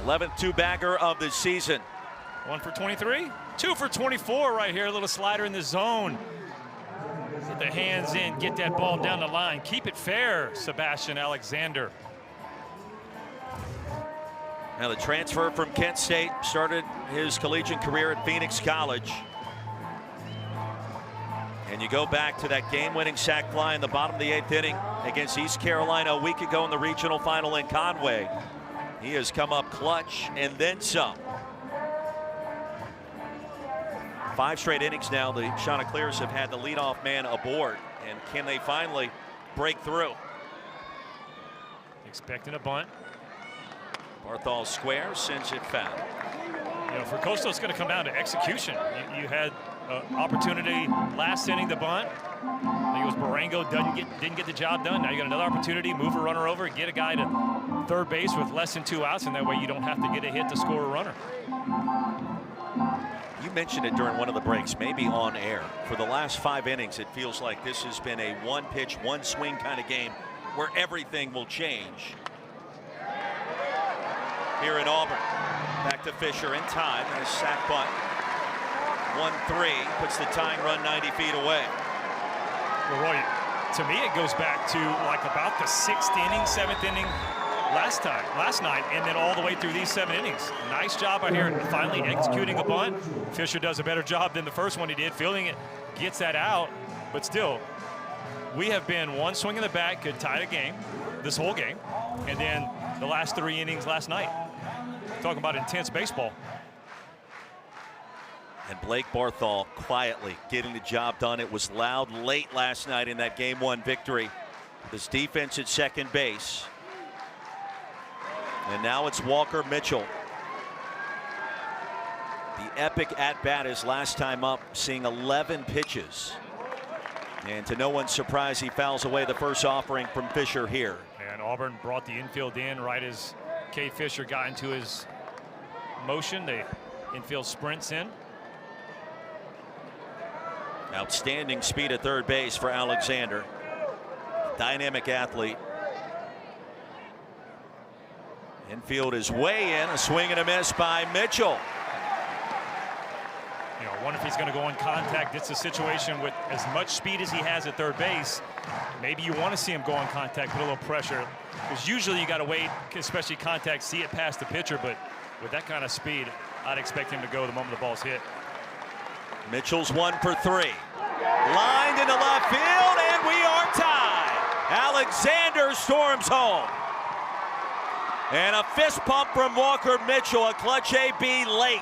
11th two-bagger of the season. 1 for 23, 2 for 24 right here. A little slider in the zone. Get the hands in, get that ball down the line. Keep it fair, Sebastian Alexander. Now the transfer from Kent State started his collegiate career at Phoenix College. And you go back to that game-winning sac fly in the bottom of the 8th inning against East Carolina a week ago in the regional final in Conway. He has come up clutch and then some. 5 straight innings now the Chanticleers have had the leadoff man aboard. And can they finally break through? Expecting a bunt. Barthol square, sends it foul. You know, for Coastal, it's going to come down to execution. You had an opportunity last inning to bunt. I think it was Marengo didn't get the job done. Now you got another opportunity, move a runner over, get a guy to third base with less than 2 outs, and that way you don't have to get a hit to score a runner. You mentioned it during one of the breaks, maybe on air. For the last 5 innings, it feels like this has been a one pitch, one swing kind of game where everything will change. Here in Auburn, back to Fisher in time, and a sac bunt. 1-3 puts the tying run 90 feet away. Well, Roy, to me it goes back to like about the 6th inning, 7th inning last night, and then all the way through these 7 innings. Nice job out here finally executing a bunt. Fisher does a better job than the first one he did, fielding it, gets that out, but still, we have been one swing in the bat could tie the game, this whole game, and then the last 3 innings last night. Talking about intense baseball. And Blake Barthol quietly getting the job done. It was loud late last night in that Game 1 victory. This defense at second base. And now it's Walker Mitchell. The epic at-bat is last time up, seeing 11 pitches. And to no one's surprise, he fouls away the first offering from Fisher here. And Auburn brought the infield in right as Cade Fisher got into his motion. The infield sprints in. Outstanding speed at third base for Alexander. Dynamic athlete. Infield is way in. A swing and a miss by Mitchell. You know, I wonder if he's going to go in contact. It's a situation with as much speed as he has at third base. Maybe you want to see him go in contact, put a little pressure. Because usually you got to wait, especially contact, see it past the pitcher. But with that kind of speed, I'd expect him to go the moment the ball's hit. Mitchell's 1 for 3. Lined into left field, and we are tied. Alexander storms home. And a fist pump from Walker Mitchell, a clutch AB late.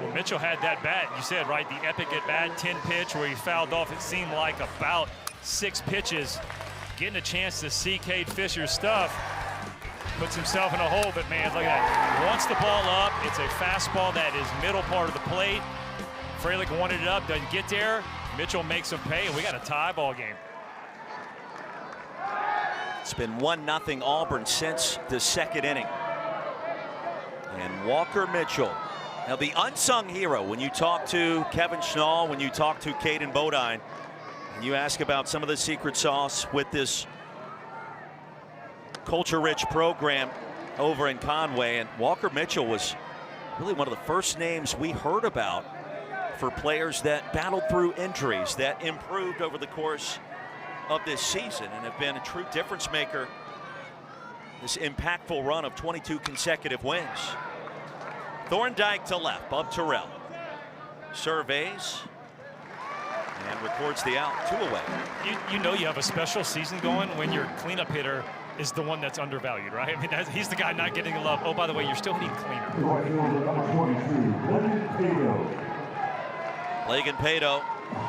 Well, Mitchell had that bat, you said, right? The epic at bat, 10 pitch where he fouled off, it seemed like about 6 pitches. Getting a chance to see Cade Fisher's stuff. Puts himself in a hole, but man, look at that. Wants the ball up. It's a fastball that is middle part of the plate. Fralick wanted it up, doesn't get there. Mitchell makes him pay, and we got a tie ball game. It's been 1-0 Auburn since the second inning. And Walker Mitchell, now the unsung hero, when you talk to Kevin Schnall, when you talk to Caden Bodine, and you ask about some of the secret sauce with this culture-rich program over in Conway, and Walker Mitchell was really one of the first names we heard about for players that battled through injuries, that improved over the course of this season and have been a true difference maker. This impactful run of 22 consecutive wins. Thorndike to left, Bub Terrell surveys and records the out, 2 away. You know you have a special season going when your cleanup hitter is the one that's undervalued, right? I mean, he's the guy not getting the love. Oh, by the way, you're still hitting cleaner. Lagan Pato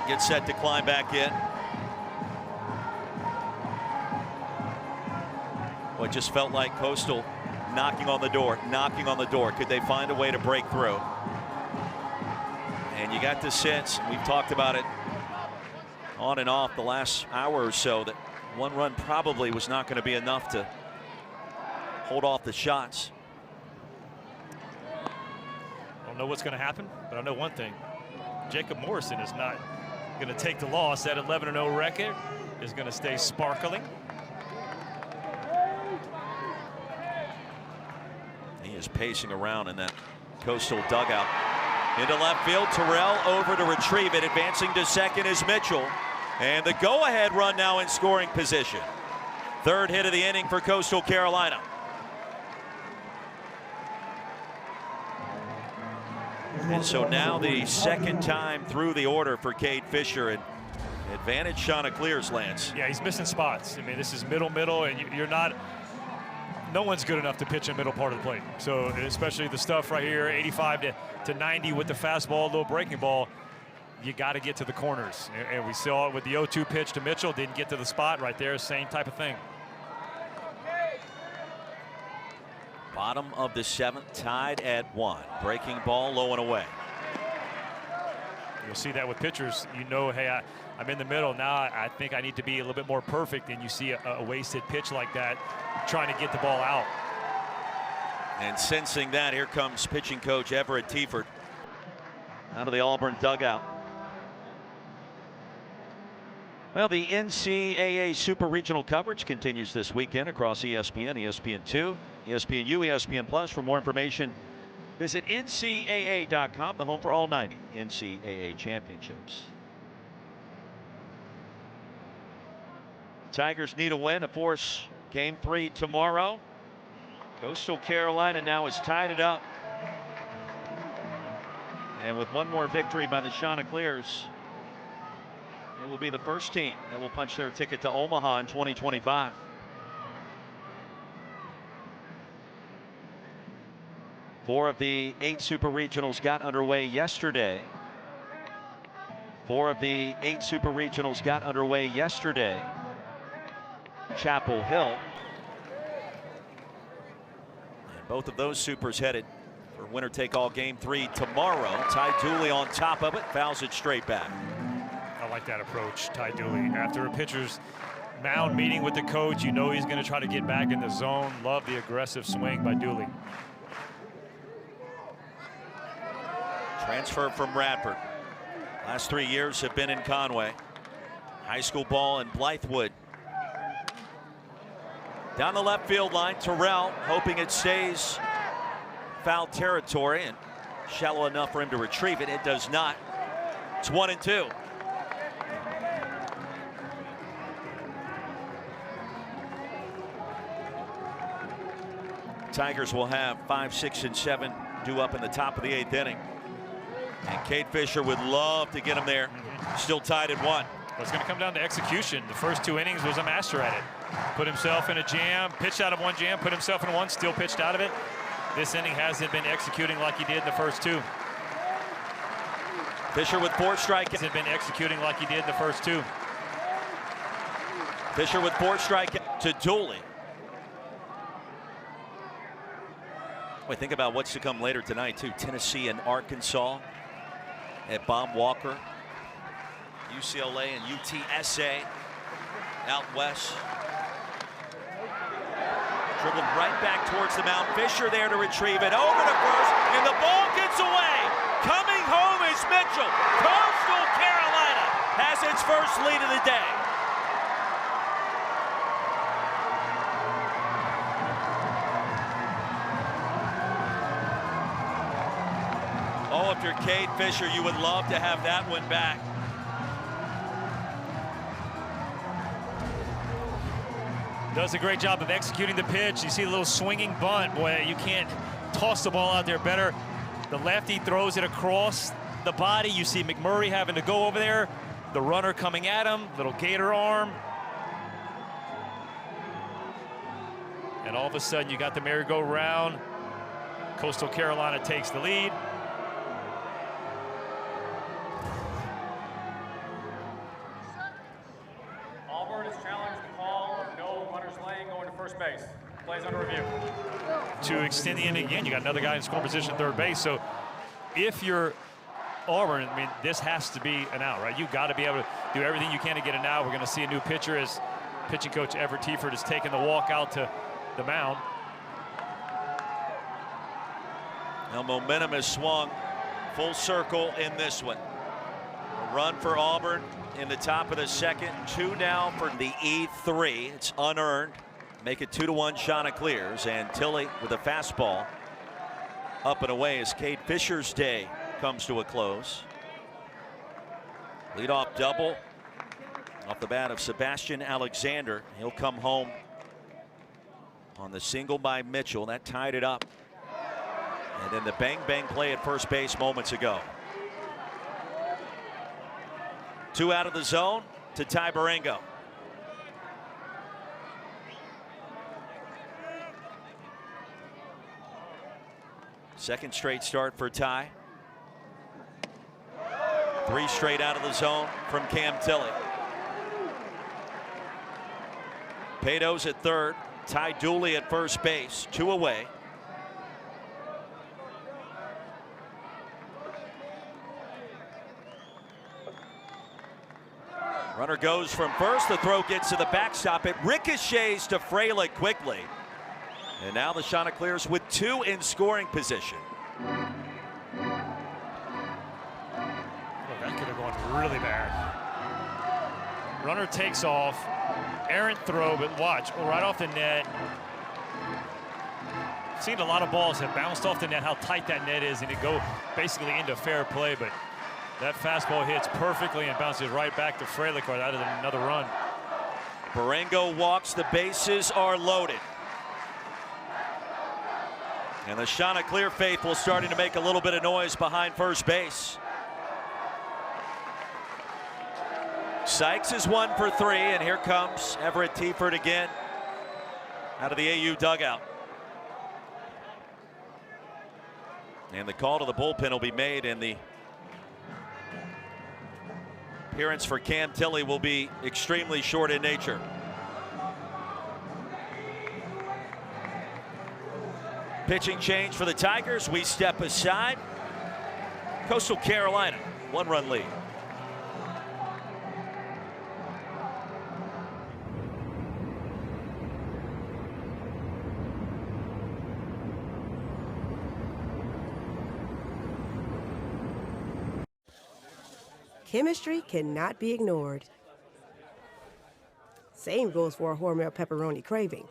gets set to climb back in. What just felt like Coastal knocking on the door, knocking on the door. Could they find a way to break through? And you got the sense, we've talked about it on and off the last hour or so, that one run probably was not going to be enough to hold off the shots. I don't know what's going to happen, but I know one thing. Jacob Morrison is not going to take the loss. That 11-0 record is going to stay sparkling. He is pacing around in that Coastal dugout. Into left field, Terrell over to retrieve it. Advancing to second is Mitchell. And the go-ahead run now in scoring position. Third hit of the inning for Coastal Carolina. And so now the second time through the order for Cade Fisher, and advantage Chanticleer's, Lance. Yeah, he's missing spots. I mean, this is middle, and you're not, no one's good enough to pitch in the middle part of the plate. So especially the stuff right here, 85 to 90 with the fastball, little breaking ball, you got to get to the corners. And we saw it with the 0-2 pitch to Mitchell, didn't get to the spot right there, same type of thing. Bottom of the 7th, tied at 1. Breaking ball low and away. You'll see that with pitchers. You know, hey, I'm in the middle now. I think I need to be a little bit more perfect. And you see a wasted pitch like that, trying to get the ball out. And sensing that, here comes pitching coach Everett Tiefert out of the Auburn dugout. Well, the NCAA Super Regional coverage continues this weekend across ESPN, ESPN2, ESPNU, ESPN Plus. For more information, visit NCAA.com, the home for all 90 NCAA championships. Tigers need a win to force Game 3 tomorrow. Coastal Carolina now has tied it up. And with one more victory by the Chanticleers, it will be the first team that will punch their ticket to Omaha in 2025. Four of the 8 Super Regionals got underway yesterday. Chapel Hill. And both of those Supers headed for winner-take-all Game 3 tomorrow. Ty Dooley on top of it, fouls it straight back. I like that approach, Ty Dooley. After a pitcher's mound meeting with the coach, you know he's going to try to get back in the zone. Love the aggressive swing by Dooley. Transfer from Radford. Last 3 years have been in Conway. High school ball in Blythewood. Down the left field line, Terrell hoping it stays foul territory and shallow enough for him to retrieve it. It does not. It's 1-2. Tigers will have 5, 6, and 7 due up in the top of the 8th inning. And Cade Fisher would love to get him there Still tied at 1. It's going to come down to execution. The first 2 innings was a master at it. Put himself in a jam, pitched out of one jam, put himself in one, still pitched out of it. This inning hasn't been executing like he did in the first 2. Fisher with 4 strikeouts. Hasn't been executing like he did in the first 2. Fisher with 4 strikeouts to Dooley. Well, think about what's to come later tonight, too. Tennessee and Arkansas at Bob Walker. UCLA and UTSA out west. Dribbled right back towards the mound. Fisher there to retrieve it. Over to first, and the ball gets away. Coming home is Mitchell. Coastal Carolina has its first lead of the day. Oh, if you're Cade Fisher, you would love to have that one back. Does a great job of executing the pitch. You see a little swinging bunt. Boy, you can't toss the ball out there better. The lefty throws it across the body. You see McMurray having to go over there. The runner coming at him, little gator arm. And all of a sudden, you got the merry-go-round. Coastal Carolina takes the lead. Auburn has challenged the call of no runners laying going to first base. Plays under review. To extend the inning again, you got another guy in scoring position at third base. So if you're Auburn, I mean, this has to be an out, right? You've got to be able to do everything you can to get an out. We're going to see a new pitcher as pitching coach Everett Tiefert has taken the walk out to the mound. Now momentum has swung full circle in this one. A run for Auburn in the top of the second. 2 now for the E3. It's unearned. Make it 2-1 Chanticleers, and Tilley with a fastball up and away as Cade Fisher's day comes to a close. Leadoff double off the bat of Sebastian Alexander. He'll come home on the single by Mitchell. That tied it up. And then the bang-bang play at first base moments ago. 2 out of the zone to Ty Barango. Second straight start for Ty. 3 straight out of the zone from Cam Tilley. Pato's at third. Ty Dooley at first base. 2 away. Runner goes from first. The throw gets to the backstop. It ricochets to Fralick quickly. And now the Chanticleers with 2 in scoring position. Oh, that could have gone really bad. Runner takes off. Errant throw, but watch, right off the net. Seen a lot of balls have bounced off the net, how tight that net is, and it go basically into fair play, but that fastball hits perfectly and bounces right back to Fralick out of another run. Barango walks, the bases are loaded. And the Chanticleer faithful starting to make a little bit of noise behind first base. Sykes is 1 for 3, and here comes Everett Tiefert again out of the AU dugout. And the call to the bullpen will be made, and the appearance for Cam Tilley will be extremely short in nature. Pitching change for the Tigers. We step aside. Coastal Carolina, 1-run lead. Chemistry cannot be ignored. Same goes for a Hormel pepperoni craving.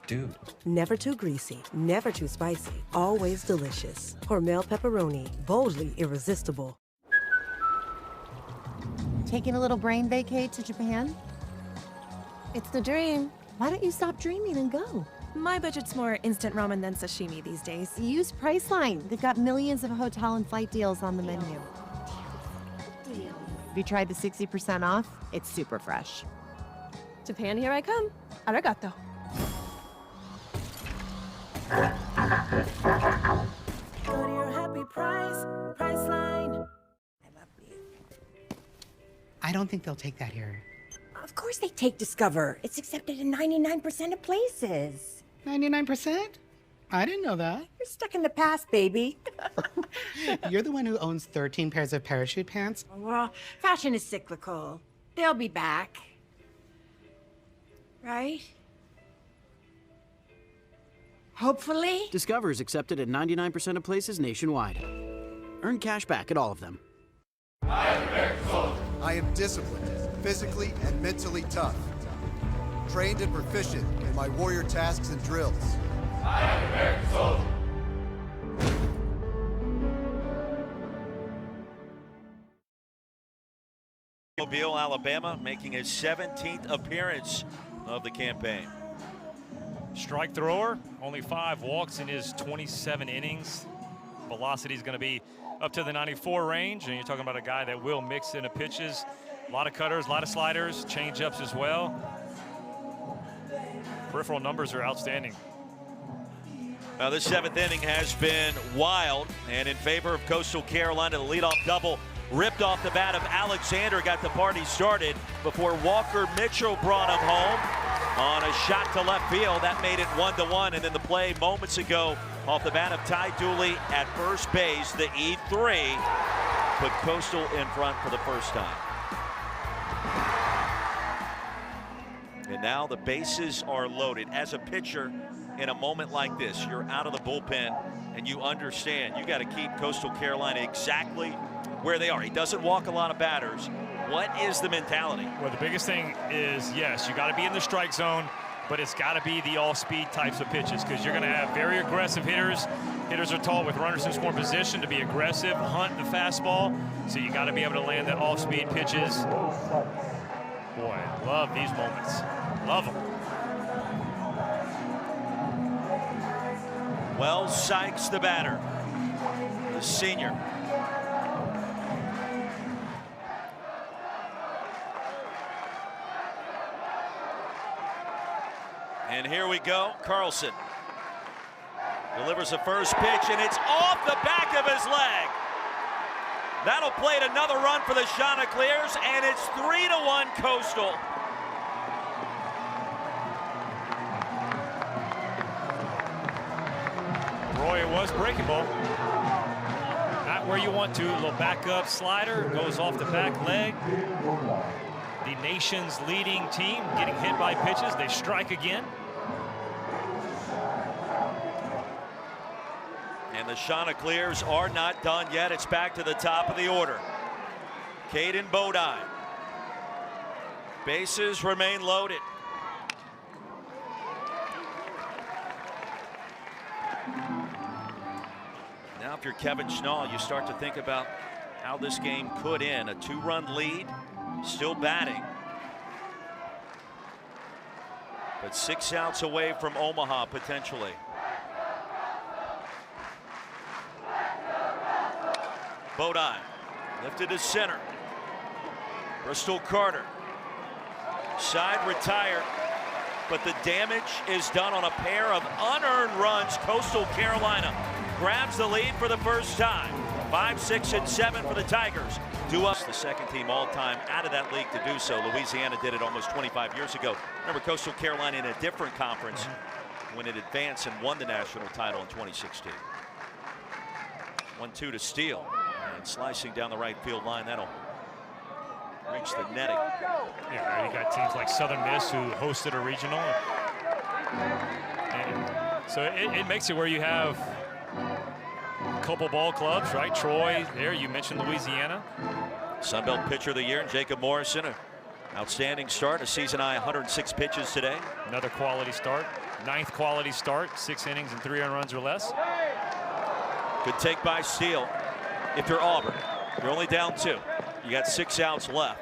Dude. Never too greasy, never too spicy, always delicious. Hormel pepperoni, boldly irresistible. Taking a little brain vacay to Japan? It's the dream. Why don't you stop dreaming and go? My budget's more instant ramen than sashimi these days. Use Priceline. They've got millions of hotel and flight deals on the menu. Have you tried the 60% off? It's super fresh. Japan, here I come. Arigato. Go to your happy price, Priceline. I don't think they'll take that here. Of course they take Discover. It's accepted in 99% of places. 99%? I didn't know that. You're stuck in the past, baby. You're the one who owns 13 pairs of parachute pants? Well, fashion is cyclical. They'll be back. Right? Hopefully. Discover is accepted at 99% of places nationwide. Earn cash back at all of them. I am disciplined, physically and mentally tough. Trained and proficient in my warrior tasks and drills. I am American soldier. Mobile, Alabama, making his 17th appearance of the campaign. Strike thrower, only 5 walks in his 27 innings. Velocity is going to be up to the 94 range, and you're talking about a guy that will mix in the pitches. A lot of cutters, a lot of sliders, change-ups as well. Peripheral numbers are outstanding. Now, this 7th inning has been wild, and in favor of Coastal Carolina, the leadoff double ripped off the bat of Alexander got the party started before Walker Mitchell brought him home on a shot to left field. That made it 1-1, and then the play moments ago off the bat of Ty Dooley at first base, the E3 put Coastal in front for the first time. And now the bases are loaded. As a pitcher, in a moment like this, you're out of the bullpen and you understand you got to keep Coastal Carolina exactly where they are. He doesn't walk a lot of batters. What is the mentality? Well, the biggest thing is, yes, you got to be in the strike zone, but it's got to be the all-speed types of pitches, because you're going to have very aggressive hitters. Hitters are taught with runners in scoring position to be aggressive, hunt the fastball, so you got to be able to land the off-speed pitches. Boy, I love these moments. Love them. Wells Sykes, the batter, the senior. And here we go. Carlson delivers the first pitch, and it's off the back of his leg. That'll play another run for the Chanticleers, and it's 3-1 Coastal. Roy, it was breaking ball. Not where you want to. A little backup slider goes off the back leg. The nation's leading team getting hit by pitches. They strike again. And the Chanticleers are not done yet. It's back to the top of the order. Caden Bodine. Bases remain loaded. Now, if you're Kevin Schnall, you start to think about how this game could end. A 2-run lead, still batting. But 6 outs away from Omaha, potentially. Bodine lifted to center. Bristol Carter. Side retired. But the damage is done on a pair of unearned runs. Coastal Carolina grabs the lead for the first time. 5, 6, and 7 for the Tigers. The second team all-time out of that league to do so. Louisiana did it almost 25 years ago. Remember, Coastal Carolina in a different conference when it advanced and won the national title in 2016. 1-2 to Steele. And slicing down the right field line, that'll reach the netting. Yeah, you got teams like Southern Miss who hosted a regional. And so it makes it where you have a couple ball clubs, right? Troy there, you mentioned Louisiana. Sunbelt Pitcher of the Year, Jacob Morrison, an outstanding start, a season-high 106 pitches today. Another quality start, 9th quality start, 6 innings and 3 earned runs or less. Good take by Steele. If you're Auburn, you're only down 2. You got 6 outs left.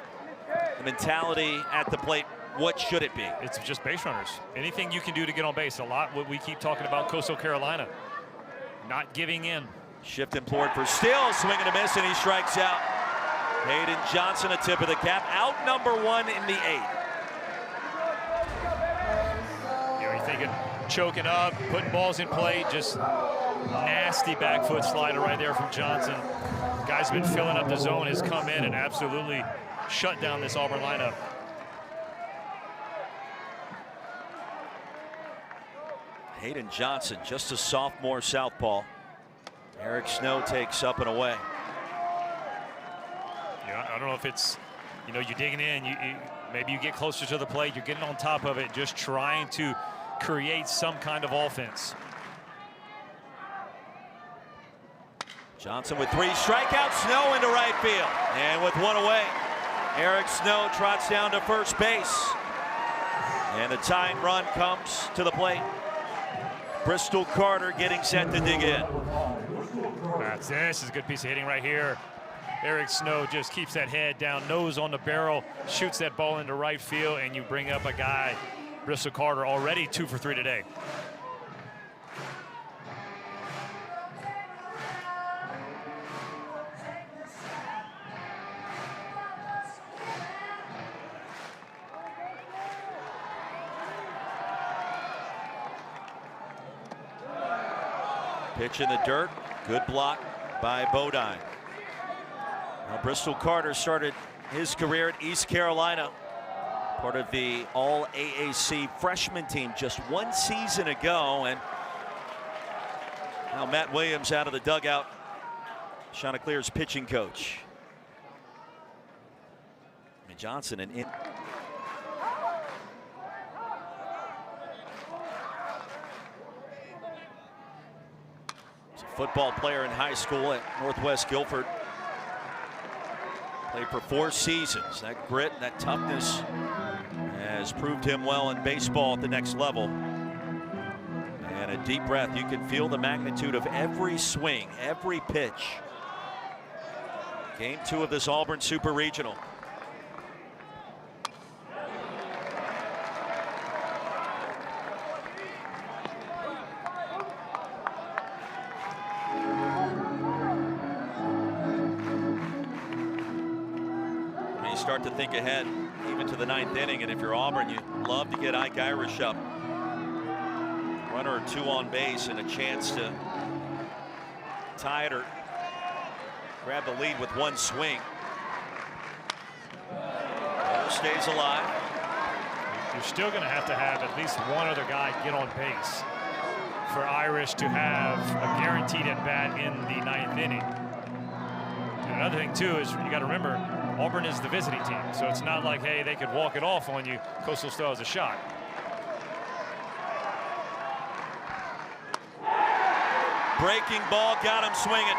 The mentality at the plate, what should it be? It's just base runners. Anything you can do to get on base. A lot what we keep talking about Coastal Carolina. Not giving in. Shift implored for Steele, swing and a miss, and he strikes out. Hayden Johnson, a tip of the cap, out number 1 in the 8th. You're thinking choking up, putting balls in play, just nasty back foot slider right there from Johnson. Guy's been filling up the zone, has come in and absolutely shut down this Auburn lineup. Hayden Johnson, just a sophomore southpaw. Eric Snow takes up and away. Yeah, I don't know if it's, you know, you're digging in, maybe you get closer to the plate, you're getting on top of it, just trying to create some kind of offense. Johnson with 3 strikeouts, Snow into right field. And with 1 away, Eric Snow trots down to first base. And the tying run comes to the plate. Bristol Carter getting set to dig in. This is a good piece of hitting right here. Eric Snow just keeps that head down, nose on the barrel, shoots that ball into right field, and you bring up a guy, Bristol Carter, already 2 for 3 today. Pitch in the dirt, good block by Bodine. Now Bristol Carter started his career at East Carolina, part of the All-AAC freshman team just 1 season ago, and now Matt Williams out of the dugout, Chanticleer's pitching coach. And Johnson and football player in high school at Northwest Guilford. Played for 4 seasons. That grit, that toughness has proved him well in baseball at the next level. And a deep breath. You can feel the magnitude of every swing, every pitch. Game 2 of this Auburn Super Regional. Start to think ahead even to the 9th inning, and if you're Auburn, you love to get Ike Irish up. Runner or 2 on base and a chance to tie it or grab the lead with 1 swing. Ball stays alive. You're still going to have at least one other guy get on base for Irish to have a guaranteed at bat in the 9th inning. And another thing too is you got to remember, Auburn is the visiting team, so it's not like, hey, they could walk it off on you. Coastal still has a shot. Breaking ball got him swinging.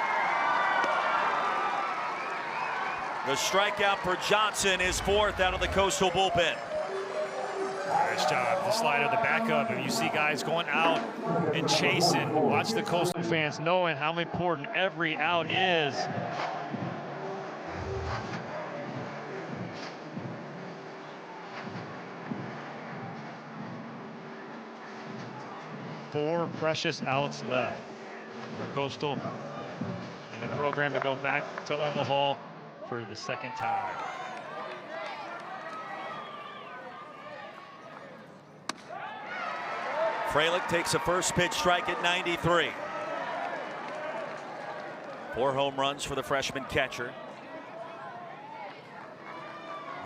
The strikeout for Johnson is 4th out of the Coastal bullpen. Nice job. The slider, the backup. If you see guys going out and chasing, watch the Coastal fans knowing how important every out is. Four precious outs left for Coastal and the program to go back to Omaha for the 2nd time. Freilich takes a first pitch strike at 93. 4 home runs for the freshman catcher.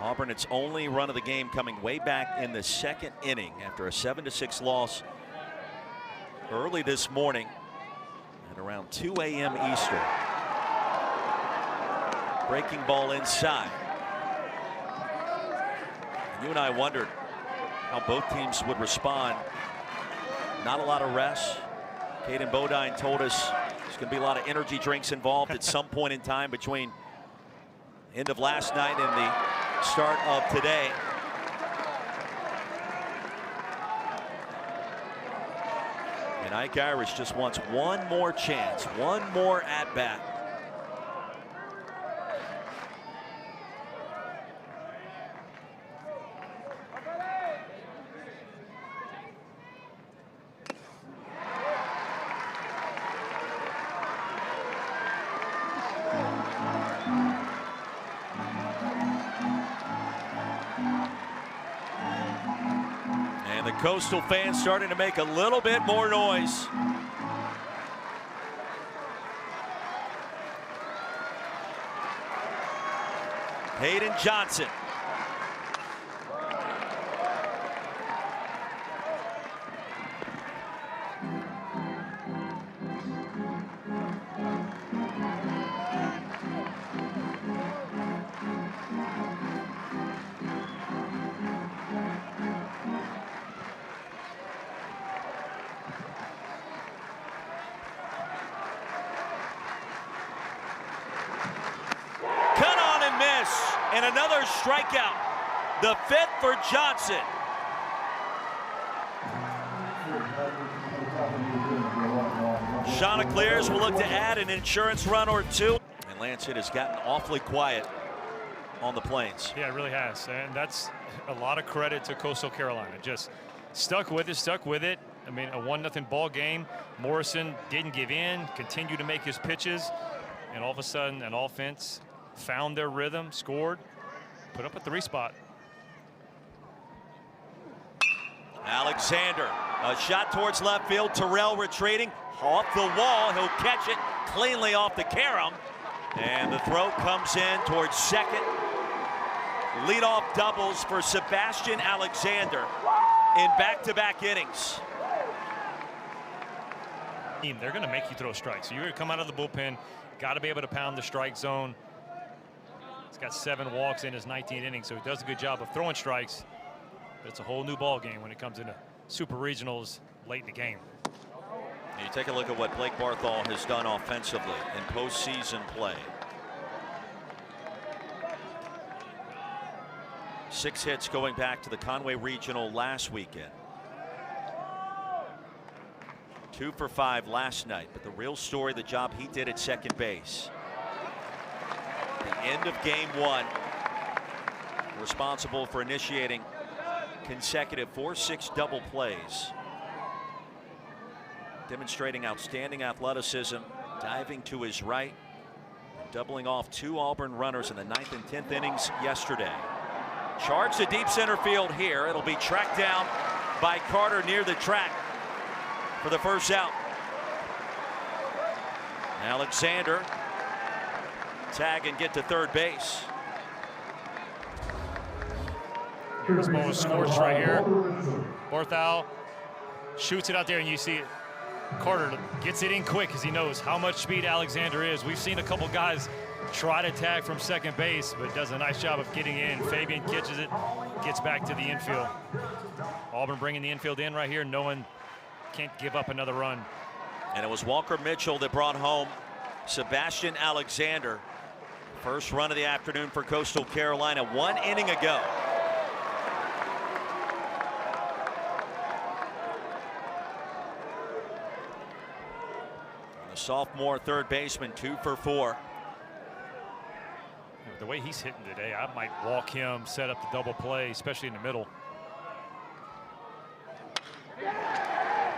Auburn, its only run of the game coming way back in the 2nd inning after a 7-6 loss early this morning at around 2 a.m. Eastern. Breaking ball inside. And you and I wondered how both teams would respond. Not a lot of rest. Caden Bodine told us there's going to be a lot of energy drinks involved at some point in time between end of last night and the start of today. And Ike Irish just wants one more chance, one more at-bat. Coastal fans starting to make a little bit more noise. Hayden Johnson. Cut on and miss, and another strikeout. The 5th for Johnson. Chanticleers will look to add an insurance run or two. And Lance Hitt has gotten awfully quiet on the Plains. Yeah, it really has, and that's a lot of credit to Coastal Carolina. Just stuck with it. I mean, a 1-0 ball game. Morrison didn't give in, continued to make his pitches, and all of a sudden an offense found their rhythm, scored, put up a 3 spot. Alexander, a shot towards left field. Terrell retreating off the wall. He'll catch it cleanly off the carom, and the throw comes in towards second. Leadoff doubles for Sebastian Alexander in back-to-back innings. They're going to make you throw strikes. So you're going to come out of the bullpen, got to be able to pound the strike zone. He's got 7 walks in his 19th inning, so he does a good job of throwing strikes. But it's a whole new ball game when it comes into super regionals late in the game. You take a look at what Blake Barthol has done offensively in postseason play. 6 hits going back to the Conway Regional last weekend. 2 for 5 last night, but the real story, the job he did at second base. The end of game 1, responsible for initiating consecutive 4-6 double plays, demonstrating outstanding athleticism, diving to his right, doubling off 2 Auburn runners in the 9th and 10th innings yesterday. Charged to deep center field here. It'll be tracked down by Carter near the track for the first out. Alexander tag and get to third base. This ball was scorched right here. Barthol shoots it out there, and you see it. Carter gets it in quick because he knows how much speed Alexander is. We've seen a couple guys try to tag from second base, but does a nice job of getting in. Fabian catches it, gets back to the infield. Auburn bringing the infield in right here. No one can't give up another run. And it was Walker Mitchell that brought home Sebastian Alexander. First run of the afternoon for Coastal Carolina 1 inning ago. The sophomore third baseman 2 for 4. The way he's hitting today, I might walk him, set up the double play, especially in the middle.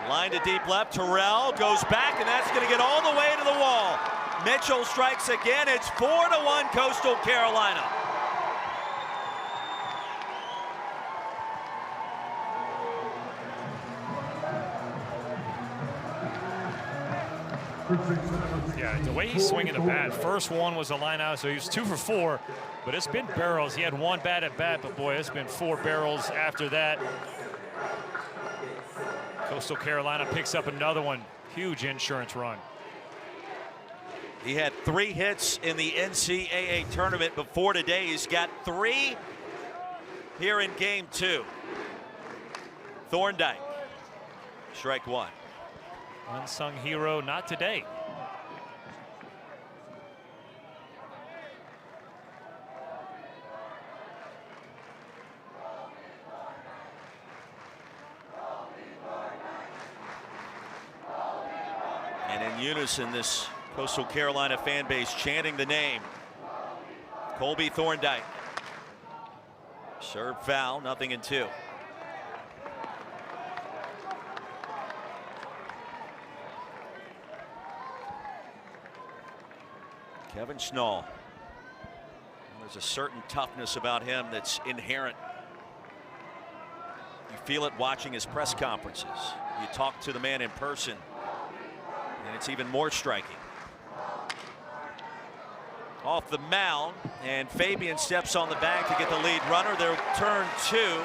Line to deep left. Terrell goes back, and that's going to get all the way to the wall. Mitchell strikes again. It's 4-1 Coastal Carolina. Yeah, the way he's swinging the bat. First one was a line out, so he was 2 for 4. But it's been barrels. He had 1 bat at bat, but boy, it's been 4 barrels after that. Coastal Carolina picks up another one. Huge insurance run. He had 3 hits in the NCAA tournament before today. He's got 3 here in game 2. Thorndike, strike 1. Unsung hero, not today. And in unison, this Coastal Carolina fan base chanting the name. Colby Thorndike. Serve foul, 0-2. Kevin Schnall. There's a certain toughness about him that's inherent You feel it watching his press conferences. You talk to the man in person, and it's even more striking. Off the mound, and Fabian steps on the bag to get the lead runner. They'll turn 2.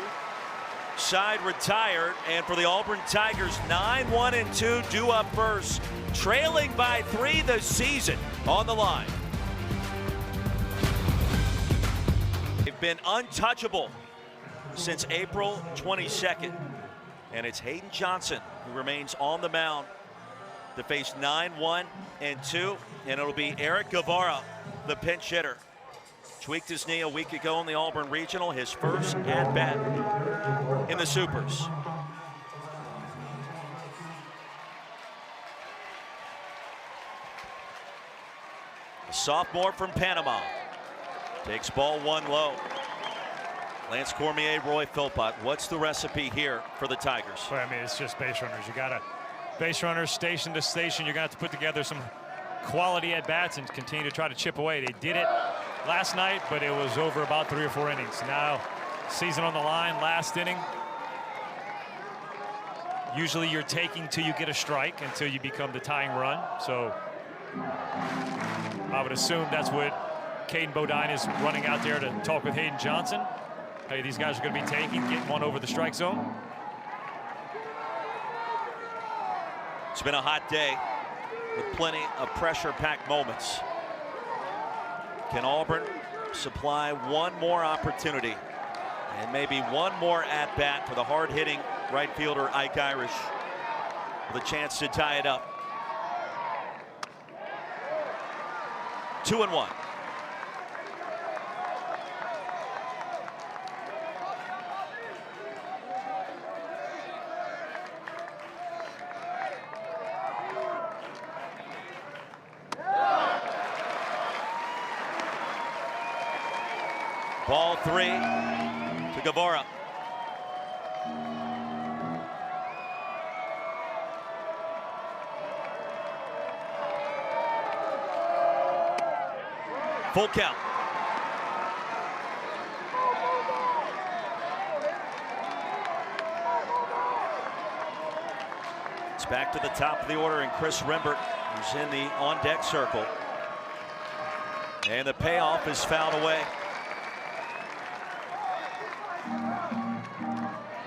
Side retired, and for the Auburn Tigers, 9-1-2 due up first, trailing by 3 this season on the line. They've been untouchable since April 22nd, and it's Hayden Johnson who remains on the mound to face 9-1-2, and it'll be Eric Guevara, the pinch hitter. Tweaked his knee a week ago in the Auburn Regional, his first at-bat in the Supers. A sophomore from Panama takes ball 1 low. Lance Cormier, Roy Philpott, what's the recipe here for the Tigers? Well, I mean, it's just base runners. You got to base runners station to station. You're going to have to put together some quality at-bats and continue to try to chip away. They did it last night, but it was over about 3 or 4 innings. Now, season on the line, last inning. Usually you're taking till you get a strike, until you become the tying run. So I would assume that's what Caden Bodine is running out there to talk with Hayden Johnson. Hey, these guys are going to be taking, getting one over the strike zone. It's been a hot day with plenty of pressure-packed moments. Can Auburn supply one more opportunity and maybe one more at-bat for the hard-hitting right fielder Ike Irish with a chance to tie it up? 2-1. Ball 3 to Guevara. Full count. It's back to the top of the order, and Chris Rembert, who's in the on-deck circle. And the payoff is fouled away.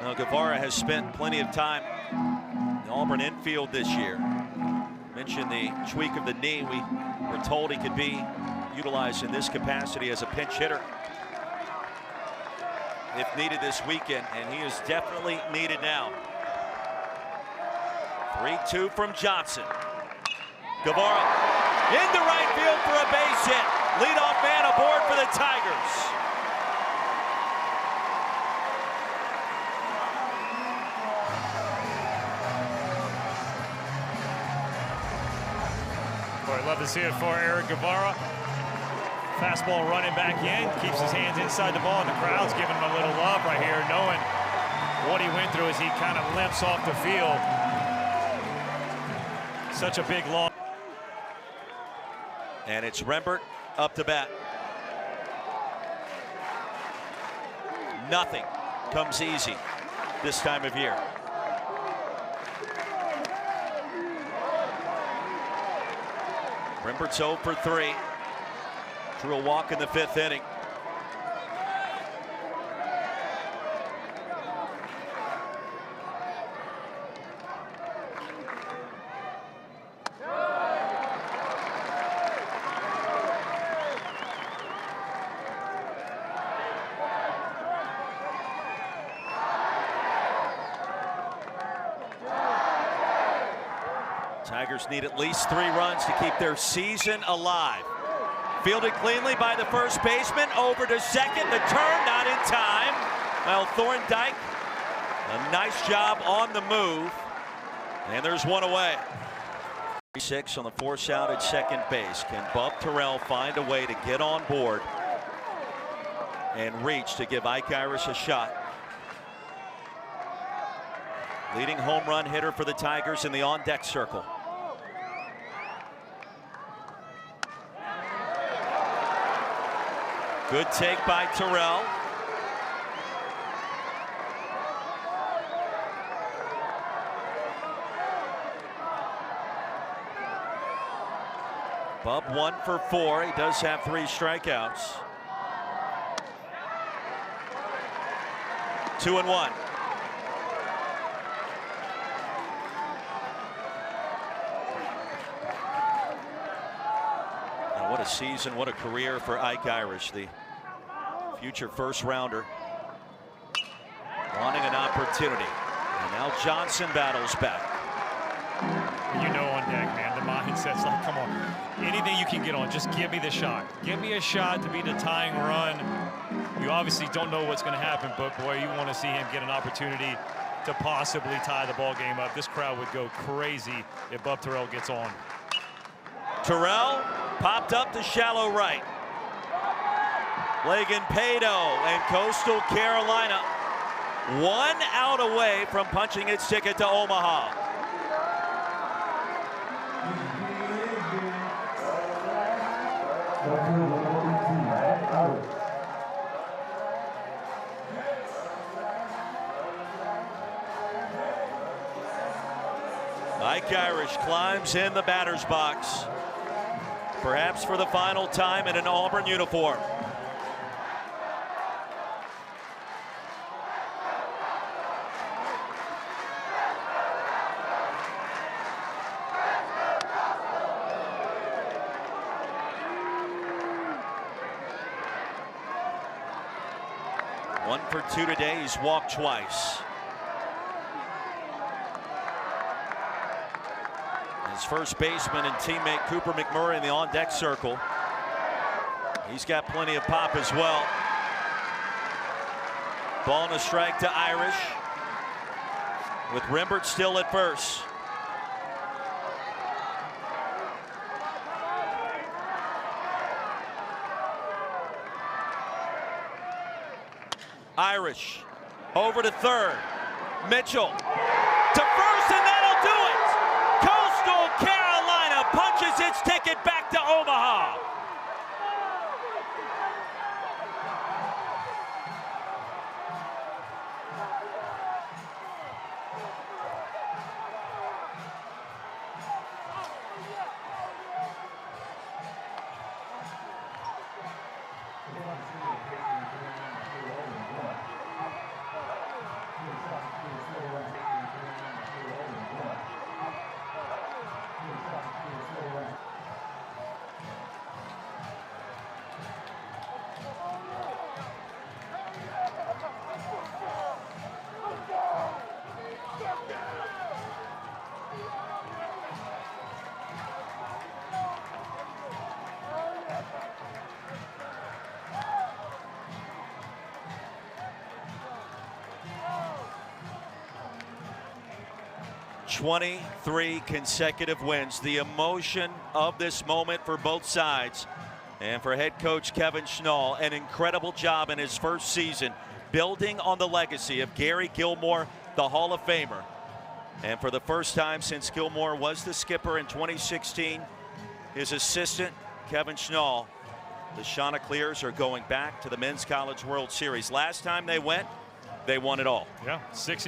Now, Guevara has spent plenty of time in the Auburn infield this year. Mentioned the tweak of the knee. We were told he could be utilized in this capacity as a pinch hitter if needed this weekend, and he is definitely needed now. 3-2 from Johnson. Guevara into right field for a base hit. Leadoff man aboard for the Tigers. Boy, I'd love to see it for Eric Guevara. Fastball running back in, keeps his hands inside the ball, and the crowd's giving him a little love right here, knowing what he went through as he kind of limps off the field. Such a big loss. And it's Rembert up to bat. Nothing comes easy this time of year. Rembert's 0 for 3. Drew a walk in the 5th inning. Tigers need at least 3 runs to keep their season alive. Fielded cleanly by the first baseman, over to second. The turn not in time. Well, Thorndike, a nice job on the move. And there's one away. 6 on the force out at second base. Can Bub Terrell find a way to get on board and reach to give Ike Irish a shot? Leading home run hitter for the Tigers in the on-deck circle. Good take by Terrell. Bub 1 for 4. He does have 3 strikeouts. 2-1. Now what a season, what a career for Ike Irish, the future first rounder. Wanting an opportunity. And now Johnson battles back. You know, on deck, man, the mindset's like, come on, anything you can get on, just give me the shot. Give me a shot to be the tying run. You obviously don't know what's going to happen, but boy, you want to see him get an opportunity to possibly tie the ball game up. This crowd would go crazy if Bub Terrell gets on. Terrell popped up to shallow right. Lagan Pato and Coastal Carolina 1 out away from punching its ticket to Omaha. Ike Irish climbs in the batter's box, perhaps for the final time in an Auburn uniform. One for 2 today. He's walked twice. His first baseman and teammate Cooper McMurray in the on-deck circle. He's got plenty of pop as well. Ball and a strike to Irish, with Rembert still at first. Irish over to third. Mitchell to first, and that'll do it. Coastal Carolina punches its ticket back to Omaha. "23 consecutive wins." The emotion of this moment for both sides. And for head coach Kevin Schnall, an incredible job in his first season, building on the legacy of Gary Gilmore, the Hall of Famer. And for the first time since Gilmore was the skipper in 2016, his assistant, Kevin Schnall, the Chanticleers are going back to the Men's College World Series. Last time they went, they won it all. Yeah, 6-2.